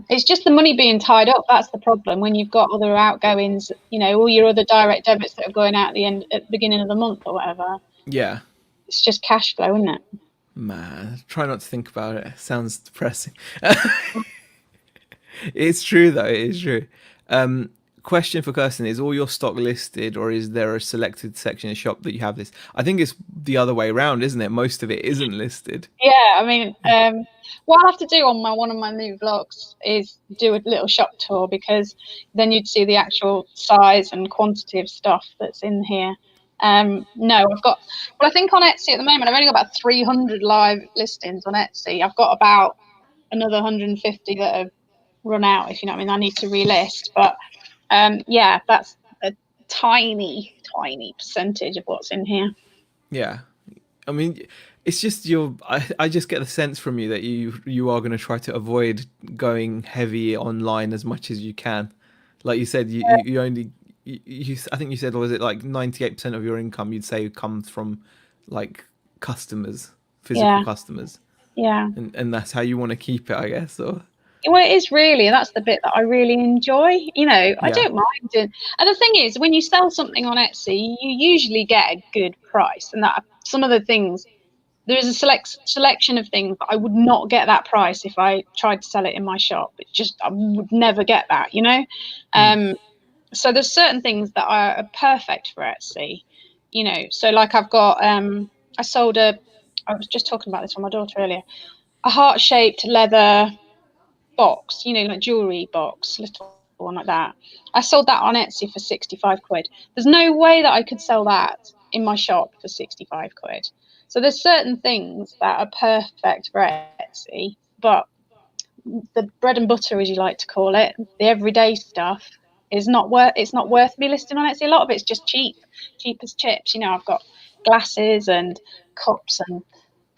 it's just the money being tied up. That's the problem. When you've got other outgoings, all your other direct debits that are going out at the beginning of the month or whatever. yeah. It's just cash flow, isn't it? Man, try not to think about it. Sounds depressing. It's true though. It is true. Um, Question for Kirsten: is all your stock listed, or is there a selected section of shop that you have this? I think it's the other way around, isn't it? Most of it isn't listed. Yeah, I mean, what I'll have to do on one of my new vlogs is do a little shop tour because then you'd see the actual size and quantity of stuff that's in here. No, well, I think on Etsy at the moment I've only got about 300 live listings on Etsy. I've got about another 150 that have run out, if you know what I mean. I need to relist, but yeah, that's a tiny, tiny percentage of what's in here. Yeah, I mean, it's just I just get the sense from you that you are going to try to avoid going heavy online as much as you can. Like you said, you only I think you said, was it like 98% of your income you'd say comes from like customers, physical Yeah, customers, yeah. and that's how you want to keep it, I guess. Or Well, it is really, and that's the bit that I really enjoy. I yeah, don't mind it. And the thing is, when you sell something on Etsy, you usually get a good price. And that some of the things, there is a selection of things that I would not get that price if I tried to sell it in my shop. It just I would never get that. mm, Um, so there's certain things that are perfect for Etsy. So like I've got I sold I was just talking about this with my daughter earlier, a heart-shaped leather box, like jewelry box, little one like that. I sold that on Etsy for 65 quid. There's no way that I could sell that in my shop for 65 quid. So there's certain things that are perfect for Etsy, but the bread and butter, as you like to call it, the everyday stuff, is not worth. It's not worth me listing on Etsy. A lot of it's just cheap as chips. You know, I've got glasses and cups and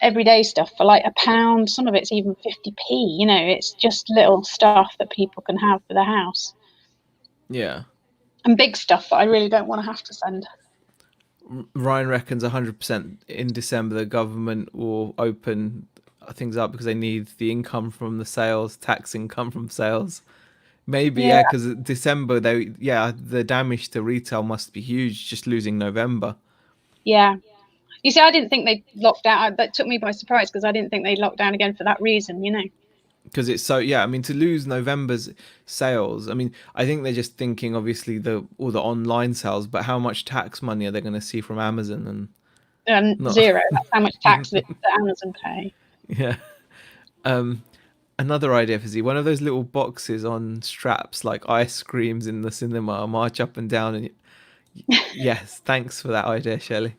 everyday stuff for like £1. Some of it's even 50p. You know, it's just little stuff that people can have for the house. Yeah. And big stuff that I really don't want to have to send. Ryan reckons 100% in December the government will open things up because they need the income from the sales, tax income from sales. Maybe, yeah, because December, the damage to retail must be huge, just losing November. Yeah. You see, I didn't think they'd lock down. That took me by surprise because I didn't think they'd lock down again for that reason, you know. Because it's so, yeah, I mean, to lose November's sales, I mean, I think they're just thinking, obviously, all the online sales, but how much tax money are they going to see from Amazon? And not, zero. That's how much tax that Amazon pay. Yeah. Another idea for Z, one of those little boxes on straps like ice creams in the cinema, march up and down. And yes, thanks for that idea, Shelley.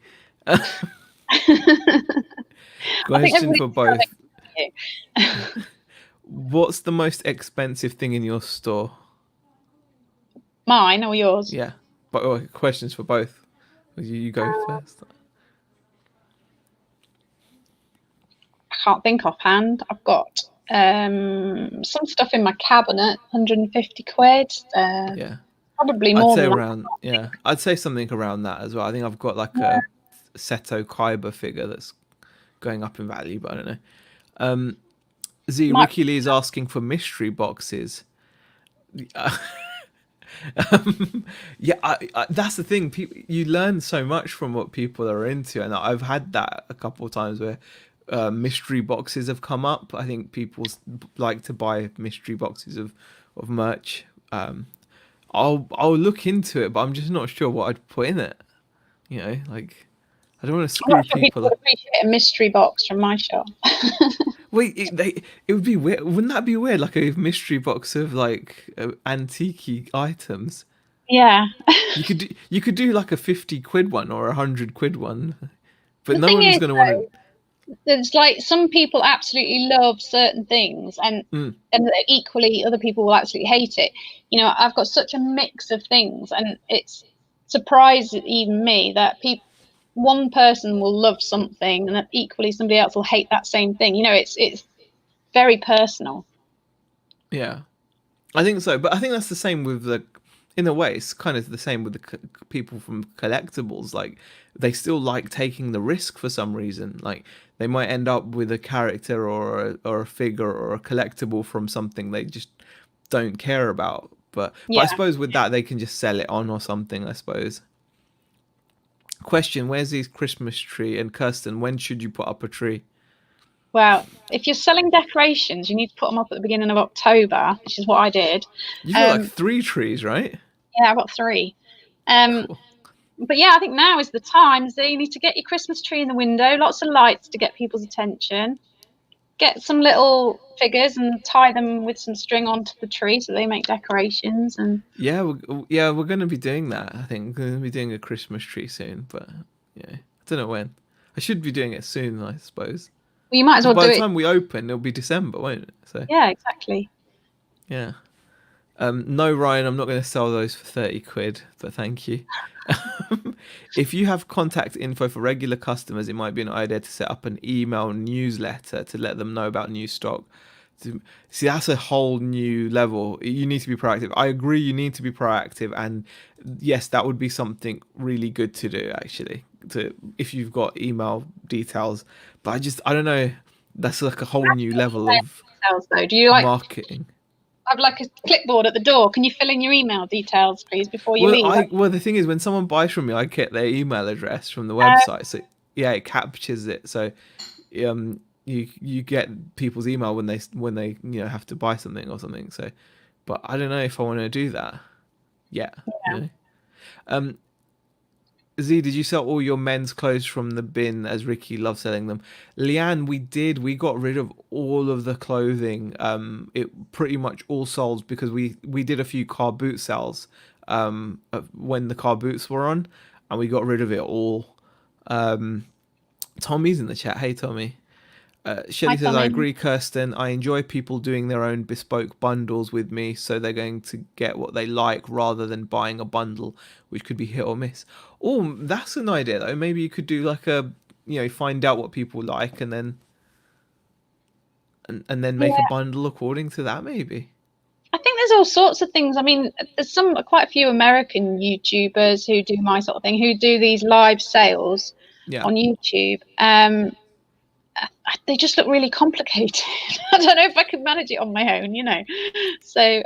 Question for both. What's the most expensive thing in your store? Mine or yours? Yeah, but questions for both. You go first. I can't think offhand. I've got some stuff in my cabinet, 150 quid. Yeah, probably more. I'd say than around. That. Yeah, I'd say something around that as well. I think I've got like a Seto Kaiba figure that's going up in value, but I don't know. Ricky Lee is asking for mystery boxes. Yeah, that's the thing. You learn so much from what people are into, and I've had that a couple of times where mystery boxes have come up. I think people like to buy mystery boxes of merch. I'll look into it, but I'm just not sure what I'd put in it. You know, like I don't want to screw people. Would appreciate a mystery box from my shop. Wait, it would be weird. Wouldn't that be weird? Like a mystery box of like antique items. Yeah. you could do like a 50 quid one or a 100 quid one, but no one's going to want to. There's like some people absolutely love certain things, and equally other people will absolutely hate it. You know, I've got such a mix of things, and it's surprised even me that one person will love something, and that equally somebody else will hate that same thing. You know, it's very personal. Yeah, I think so, but I think that's the same with in a way, it's kind of the same with the people from Collectibles. Like, they still like taking the risk for some reason. Like, they might end up with a character or a figure or a collectible from something they just don't care about. But I suppose with that, they can just sell it on or something, I suppose. Question, where's the Christmas tree? And Kirsten, when should you put up a tree? Well, if you're selling decorations, you need to put them up at the beginning of October, which is what I did. You've got like 3 trees, right? Yeah, I've got 3. Cool. But yeah, I think now is the time. So you need to get your Christmas tree in the window, lots of lights to get people's attention. Get some little figures and tie them with some string onto the tree so they make decorations. And yeah, we're going to be doing that. I think we're going to be doing a Christmas tree soon, but yeah, I don't know when. I should be doing it soon, I suppose. Well, you might as well do it. By the time we open, it'll be December, won't it? So yeah, exactly. Yeah. No, Ryan, I'm not going to sell those for 30 quid, but thank you. If you have contact info for regular customers, it might be an idea to set up an email newsletter to let them know about new stock. See, that's a whole new level. You need to be proactive. I agree, you need to be proactive, and yes, that would be something really good to do, actually, if you've got email details. But I don't know, that's like a whole new level of details, though. Do you like marketing? I've like a clipboard at the door. Can you fill in your email details, please, before you leave? Well, the thing is, when someone buys from me, I get their email address from the website. So yeah, it captures it. So you get people's email when they have to buy something or something. So, but I don't know if I want to do that. Yeah. You know? Z, did you sell all your men's clothes from the bin as Ricky loves selling them? Leanne, we did. We got rid of all of the clothing. It pretty much all sold because we did a few car boot sales when the car boots were on, and we got rid of it all. Tommy's in the chat. Hey, Tommy. Shelley Hi, says, I Tommy. agree, Kirsten. I enjoy people doing their own bespoke bundles with me, so they're going to get what they like rather than buying a bundle, which could be hit or miss. Oh, that's an idea though. Maybe you could do like a, find out what people like and then make a Yeah, bundle according to that. Maybe. I think there's all sorts of things. I mean, there's quite a few American YouTubers who do my sort of thing, who do these live sales Yeah. on YouTube. They just look really complicated. I don't know if I could manage it on my own, you know. So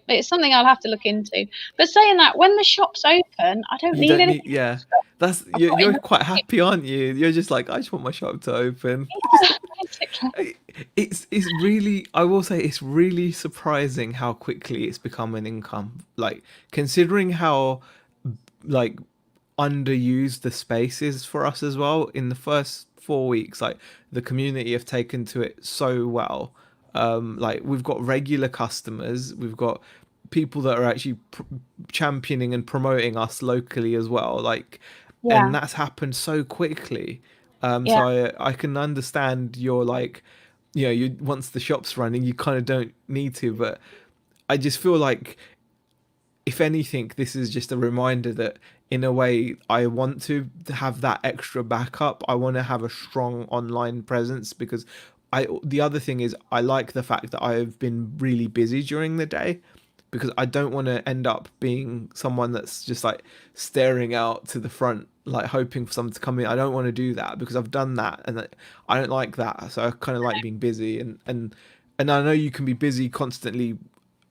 it's something I'll have to look into. But saying that, when the shop's open, I don't You need don't need. anything Yeah. extra. That's I've got you're enough. quite happy, aren't you? You're just like, I just want my shop to open. Yeah, basically. It's really, I will say, it's really surprising how quickly it's become an income. Like, considering how like underused the space is for us as well. In the first 4 weeks, like, the community have taken to it so well. Like, we've got regular customers, we've got people that are actually championing and promoting us locally as well, like, and Yeah, that's happened so quickly. yeah. So I can understand your, like, you, once the shop's running, you kind of don't need to, but I just feel like, if anything, this is just a reminder that, in a way, I want to have that extra backup. I want to have a strong online presence, because the other thing is, I like the fact that I've been really busy during the day, because I don't want to end up being someone that's just like staring out to the front, like hoping for someone to come in. I don't want to do that, because I've done that, and I don't like that. So I kind of like being busy, and I know you can be busy constantly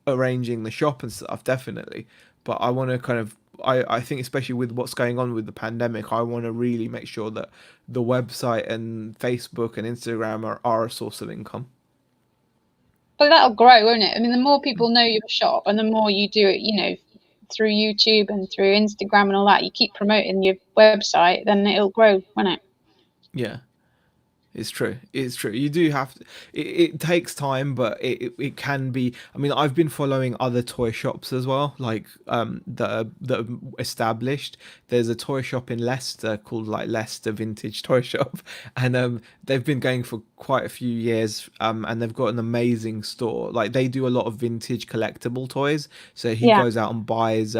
arranging the shop and stuff, definitely, but I want to kind of, I think, especially with what's going on with the pandemic, I want to really make sure that the website and Facebook and Instagram are a source of income. But that'll grow, won't it? I mean, the more people know your shop and the more you do it, you know, through YouTube and through Instagram and all that, you keep promoting your website, then it'll grow, won't it? Yeah. It's true. It's true. You do have to. It takes time, but it can be. I mean, I've been following other toy shops as well, like, that are established. There's a toy shop in Leicester called, like, Leicester Vintage Toy Shop, and they've been going for quite a few years. And they've got an amazing store. Like, they do a lot of vintage collectible toys. So he Yeah, goes out and buys,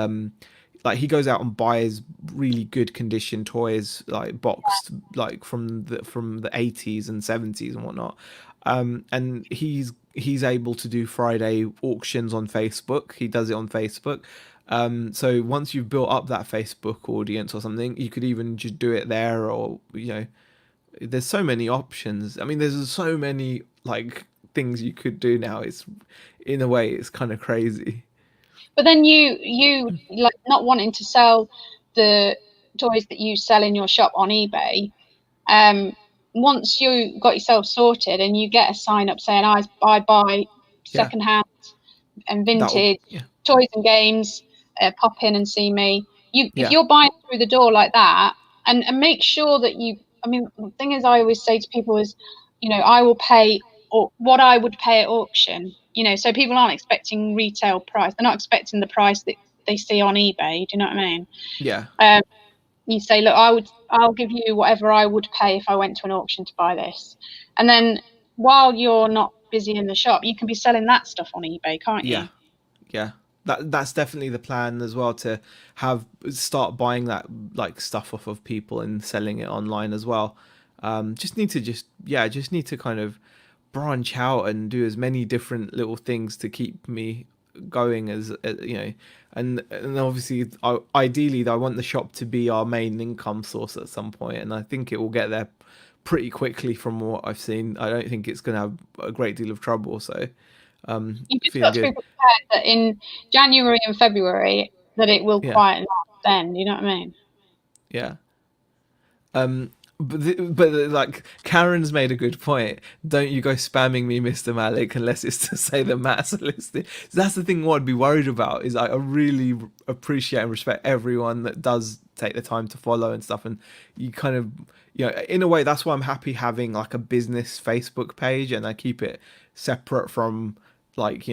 he goes out and buys really good condition toys, like boxed, like from the 80s and 70s and whatnot. And he's able to do Friday auctions on Facebook. He does it on Facebook. So once you've built up that Facebook audience or something, you could even just do it there, or, there's so many options. I mean, there's so many, like, things you could do now. It's, in a way, it's kind of crazy. but then you like not wanting to sell the toys that you sell in your shop on eBay. Um, Once you got yourself sorted and you get a sign up saying I buy Yeah, secondhand and that would. vintage Yeah, toys and games, pop in and see me. If yeah, you're buying through the door like that, and make sure that you. I mean, the thing is, I always say to people is, you know, I will pay or what I would pay at auction. You know, so people aren't expecting retail price. They're not expecting the price that they see on eBay. Do you know what I mean? yeah. Um, you say, look, I'll give you whatever I would pay if I went to an auction to buy this, and then while you're not busy in the shop, you can be selling that stuff on eBay, can't Yeah, you? yeah. That's definitely the plan as well, to have start buying that, like, stuff off of people and selling it online as well. Just need to kind of branch out and do as many different little things to keep me going, and obviously, ideally, I want the shop to be our main income source at some point, and I think it will get there pretty quickly from what I've seen. I don't think it's going to have a great deal of trouble, so You've just feeling got to be good. prepared that in January and February that it will Yeah, quieten off then, you know what I mean? yeah. Um, like, Karen's made a good point. Don't you go spamming me, Mr. Malik, unless it's to say that Matt's listed. So that's the thing. What I'd be worried about is, I really appreciate and respect everyone that does take the time to follow and stuff. And you kind of, in a way, that's why I'm happy having, like, a business Facebook page, and I keep it separate from, like,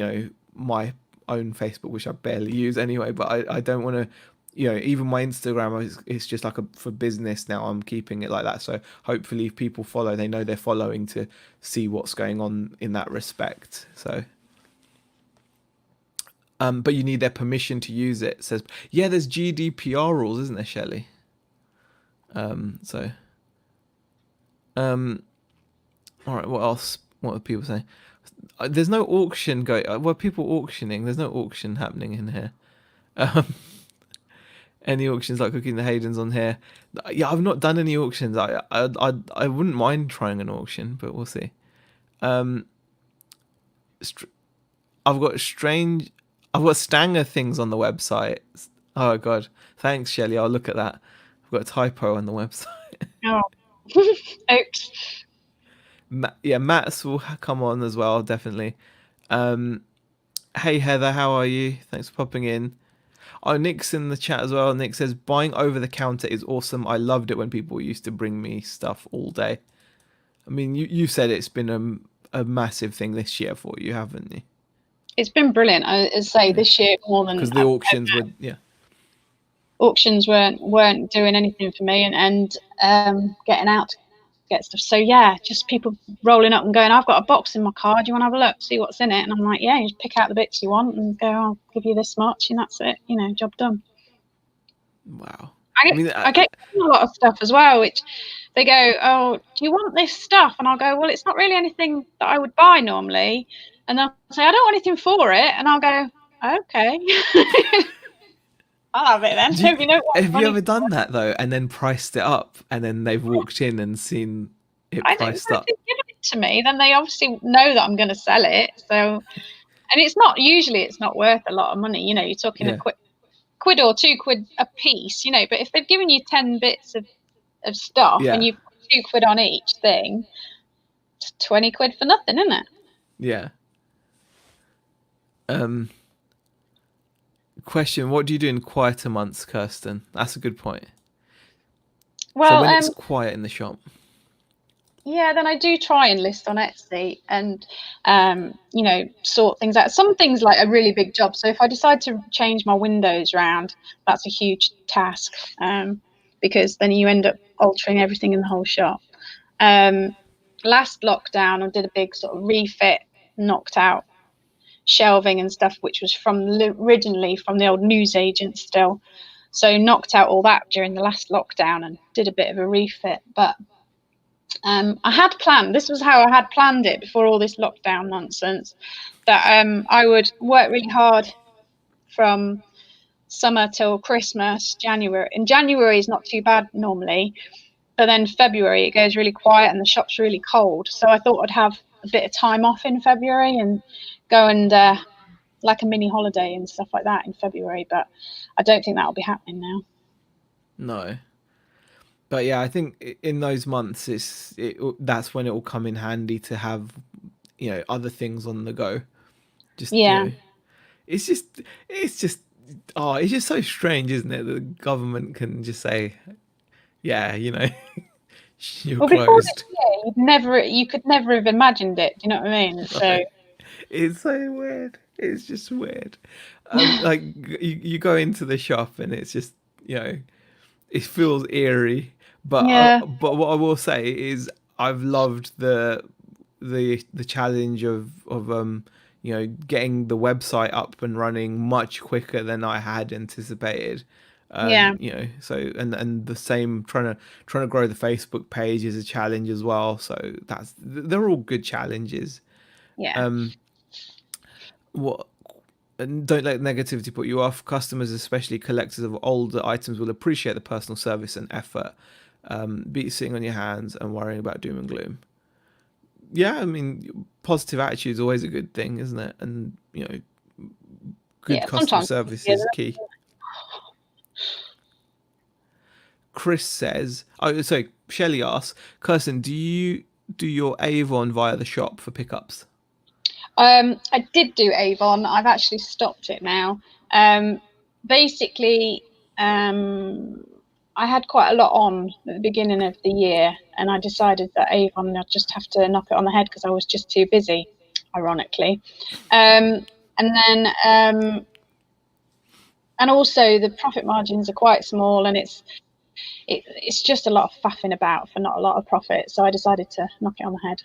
my own Facebook, which I barely use anyway. But I don't want to even my Instagram is just like for business now. I'm keeping it like that, so hopefully if people follow, they know they're following to see what's going on in that respect. So but you need their permission to use it. It says, yeah, there's GDPR rules, isn't there, Shelley? So all right, what else? What are people saying? There's no auction going. Well, people auctioning. There's no auction happening in here. Any auctions like Cooking the Haydens on here? Yeah, I've not done any auctions. I wouldn't mind trying an auction, but we'll see. I've got Stanger things on the website. Oh god, thanks Shelley. I'll look at that. I've got a typo on the website. Oh, oops. Matt's will come on as well, definitely. Hey Heather, how are you? Thanks for popping in. Oh, Nick's in the chat as well. Nick says, buying over the counter is awesome. I loved it when people used to bring me stuff all day. I mean, you said it's been a massive thing this year for you, haven't you? It's been brilliant. I say this year more than, because the auctions were auctions weren't doing anything for me, and getting out to get stuff. So yeah, just people rolling up and going, I've got a box in my car, do you want to have a look, see what's in it? And I'm like, yeah, you just pick out the bits you want and go, I'll give you this much, and that's it, job done. Wow. I get a lot of stuff as well, which they go, oh, do you want this stuff? And I'll go, well, it's not really anything that I would buy normally. And they'll say, I don't want anything for it. And I'll go, okay. I'll have it then. Have you ever done that though, and then priced it up, and then they've walked in and seen it priced up? If they give it to me, then they obviously know that I'm going to sell it. So, and it's not worth a lot of money. You're talking a quid or £2 a piece. But if they've given you 10 bits of stuff and you put £2 on each thing, it's 20 quid for nothing, isn't it? Yeah. Question: what do you do in quieter months, Kirsten? That's a good point. Well, so when it's quiet in the shop. Yeah, then I do try and list on Etsy and sort things out. Some things like a really big job. So if I decide to change my windows around, that's a huge task, because then you end up altering everything in the whole shop. Last lockdown, I did a big sort of refit, knocked out shelving and stuff, which was originally from the old newsagent still. So knocked out all that during the last lockdown and did a bit of a refit. But I had planned, this was how I had planned it before all this lockdown nonsense, that I would work really hard from summer till Christmas, January. And January is not too bad normally, but then February it goes really quiet and the shop's really cold. So I thought I'd have a bit of time off in February and go and like a mini holiday and stuff like that in February, but I don't think that'll be happening now. No. But yeah, I think in those months that's when it will come in handy to have other things on the go. Just it's just so strange, isn't it, that the government can just say, yeah, you're closed. Before this year, you could never have imagined it. Do you know what I mean? So it's so weird. It's just weird. Like you go into the shop and it's just it feels eerie. But but what I will say is I've loved the challenge of getting the website up and running much quicker than I had anticipated. So and the same trying to grow the Facebook page is a challenge as well. So they're all good challenges. And don't let negativity put you off. Customers, especially collectors of older items, will appreciate the personal service and effort. Beat sitting on your hands and worrying about doom and gloom. Yeah, I mean, positive attitude is always a good thing, isn't it? And good customer service is key. Chris says, Shelley asks, Kirsten, do you do your Avon via the shop for pickups? I did do Avon. I've actually stopped it now. Basically, I had quite a lot on at the beginning of the year, and I decided that Avon, I'd just have to knock it on the head because I was just too busy, ironically. And then And also the profit margins are quite small, and it's just a lot of faffing about for not a lot of profit. So I decided to knock it on the head.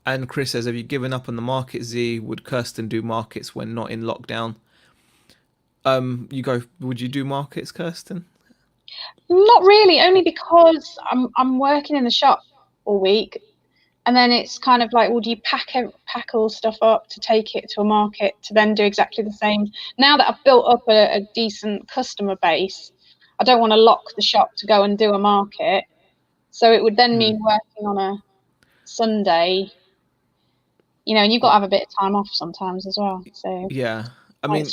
And Chris says, have you given up on the market, Z? Would Kirsten do markets when not in lockdown? You go. Would you do markets, Kirsten? Not really, only because I'm working in the shop all week, and then it's kind of like, well, do you pack all stuff up to take it to a market to then do exactly the same? Now that I've built up a decent customer base, I don't want to lock the shop to go and do a market. So it would then mean working on a Sunday, and you've got to have a bit of time off sometimes as well. So yeah, I mean,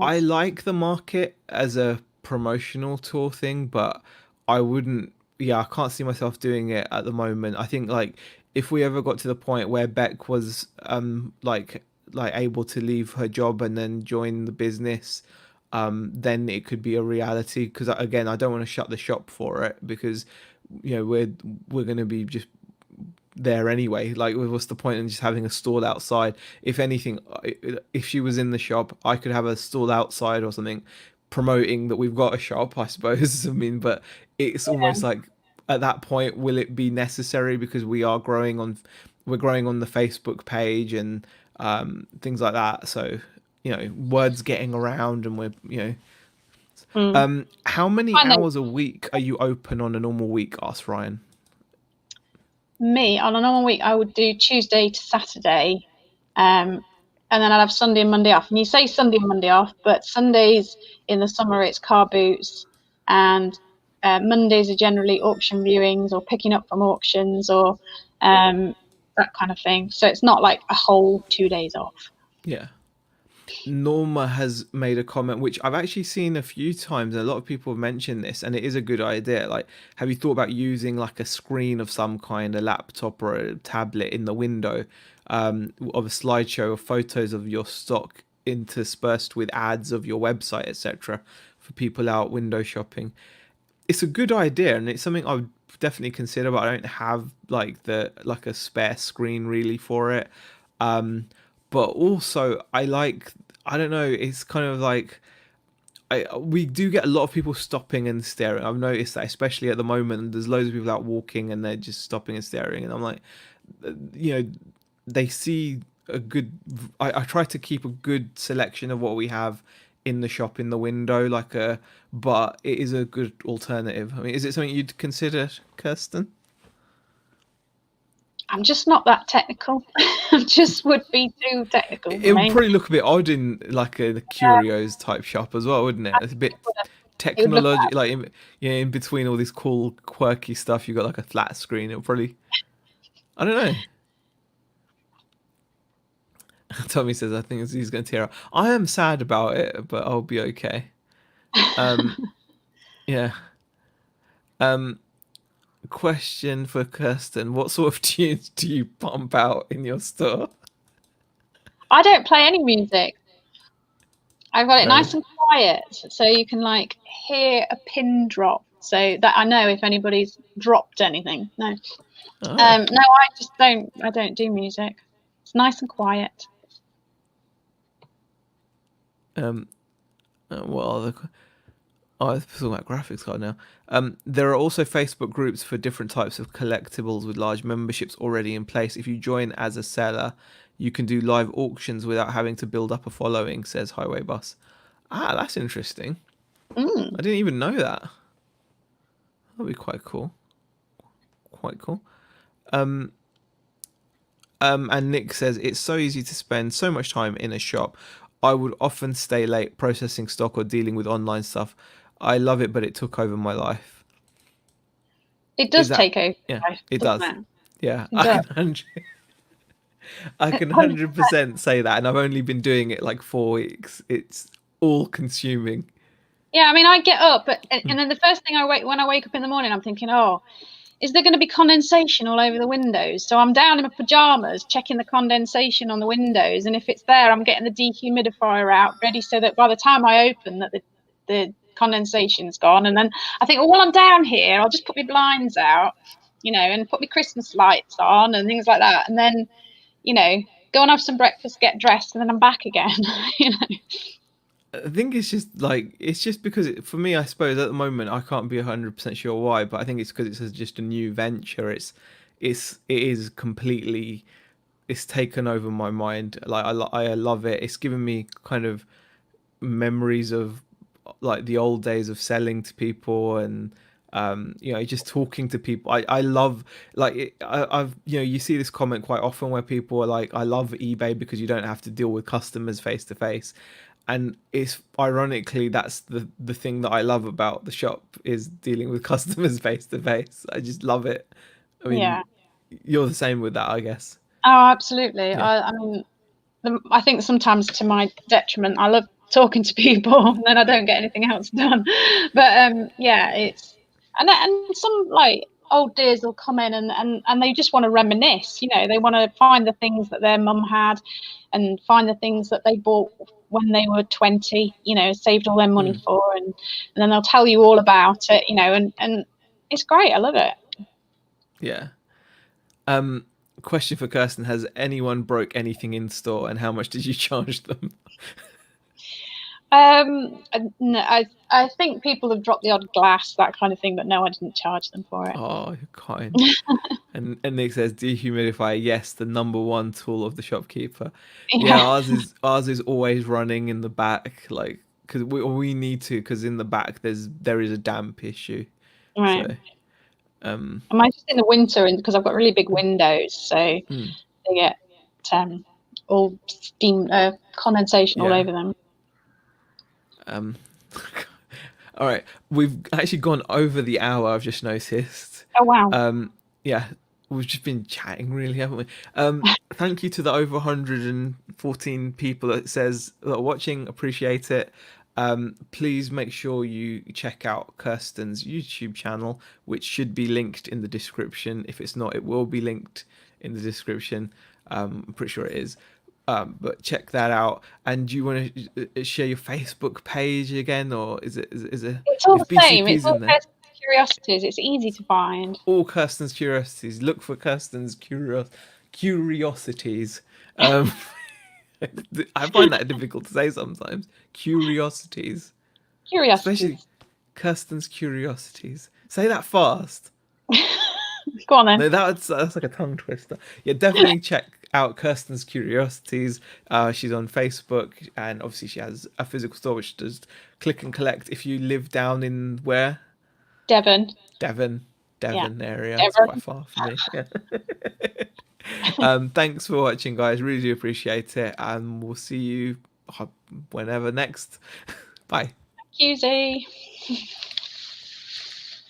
I like the market as a promotional tool thing, but I wouldn't. Yeah, I can't see myself doing it at the moment. I think like if we ever got to the point where Beck was like able to leave her job and then join the business, then it could be a reality. Because again, I don't want to shut the shop for it because we're going to be just there anyway. Like, what's the point in just having a stall outside? If anything, if she was in the shop, I could have a stall outside or something, promoting that we've got a shop, I suppose. I mean, but it's almost like at that point, will it be necessary because we're growing on the Facebook page and things like that. So words getting around, and how many hours a week are you open on a normal week? Asked Ryan. Me, on a normal week, I would do Tuesday to Saturday, and then I'd have Sunday and Monday off. And you say Sunday and Monday off, but Sundays in the summer it's car boots, and Mondays are generally auction viewings or picking up from auctions or that kind of thing. So it's not like a whole 2 days off. Yeah. Norma has made a comment which I've actually seen a few times, and a lot of people have mentioned this, and it is a good idea. Like, have you thought about using like a screen of some kind, a laptop or a tablet in the window, of a slideshow of photos of your stock interspersed with ads of your website, etc., for people out window shopping? It's a good idea, and it's something I would definitely consider, but I don't have like a spare screen really for it. But also I don't know, it's kind of like we do get a lot of people stopping and staring. I've noticed that, especially at the moment, there's loads of people out walking and they're just stopping and staring, and I'm like, they see a good. I try to keep a good selection of what we have in the shop in the window, but it is a good alternative. I mean, is it something you'd consider, Kirsten? I'm just not that technical. I just would be too technical. It would probably look a bit odd in like the Curios type shop as well, wouldn't it? It's a bit technological, like in between all this cool, quirky stuff, you got like a flat screen. It'll probably, I don't know. Tommy says, I think he's going to tear up. I am sad about it, but I'll be okay. Yeah. Question for Kirsten: what sort of tunes do you pump out in your store? I don't play any music. I've got it nice and quiet, so you can like hear a pin drop, so that I know if anybody's dropped anything. No, no, I just don't. I don't do music. It's nice and quiet. Well, I'm talking about graphics card now. There are also Facebook groups for different types of collectibles with large memberships already in place. If you join as a seller, you can do live auctions without having to build up a following, says Highway Bus. Ah, that's interesting. I didn't even know that. That'd be quite cool. Quite cool. And Nick says, it's so easy to spend so much time in a shop. I would often stay late processing stock or dealing with online stuff. I love it, but it took over my life. It does take over. Yeah, life, it does. It? Yeah, I can 100% say that, and I've only been doing it like 4 weeks. It's all consuming. Yeah, I mean, I get up, and then the first thing when I wake up in the morning, I'm thinking, oh, is there going to be condensation all over the windows? So I'm down in my pajamas checking the condensation on the windows, and if it's there, I'm getting the dehumidifier out ready so that by the time I open, that the condensation's gone. And then I think, well, while I'm down here, I'll just put my blinds out, and put my Christmas lights on and things like that, and then go and have some breakfast, get dressed, and then I'm back again. I think it's just because for me, I suppose at the moment I can't be 100% sure why, but I think it's because it's just a new venture. It is completely, it's taken over my mind. Like I love it. It's given me kind of memories of like the old days of selling to people, and just talking to people. I love like I've you see this comment quite often where people are like, I love eBay because you don't have to deal with customers face to face. And it's ironically that's the thing that I love about the shop is dealing with customers face to face. I just love it. I Yeah. mean, you're the same with that, I guess. Oh, absolutely. Yeah. I mean, I think sometimes to my detriment, I love talking to people, and then I don't get anything else done. But yeah, it's and some like old dears will come in and they just want to reminisce. You know, they want to find the things that their mum had, and find the things that they bought when they were 20. You know, saved all their money Mm, for, and then they'll tell you all about it. You know, and it's great. I love it. yeah. Um, Question for Kirsten: has anyone broke anything in store, and how much did you charge them? No, I think people have dropped the odd glass, that kind of thing, but no, I didn't charge them for it. Oh, you're kind. And Nick says dehumidifier, yes, the number one tool of the shopkeeper. Yeah, Yeah, ours is always running in the back, like because we need to, because in the back there is a damp issue. right. So um, And mine's just in the winter, and because I've got really big windows, so mm, they get um, all steam condensation all yeah. over them. Um, all right, we've actually gone over the hour. I've just noticed. Oh wow! Yeah, we've just been chatting, really, haven't we? Thank you to the over 114 people that says that are watching. Appreciate it. Please make sure you check out Kirsten's YouTube channel, which should be linked in the description. If it's not, it will be linked in the description. I'm pretty sure it is. But check that out. And do you want to share your Facebook page again, or It's all is the same. It's BCP's all in there? Curiosities. It's easy to find. All Kirsten's Curiosities. Look for Kirsten's Curiosities. Um, I find that difficult to say sometimes. Curiosities, especially Curiosities. Kirsten's Curiosities. Say that fast. Go on then. No, that's like a tongue twister. Yeah, definitely check out Kirsten's Curiosities. She's on Facebook, and obviously she has a physical store which does click and collect. If you live down in where? Devon. Devon, Yeah, Devon area. It's quite Devon. far for me. Yeah. Thanks for watching, guys. Really do appreciate it, and we'll see you whenever next. Bye. QZ.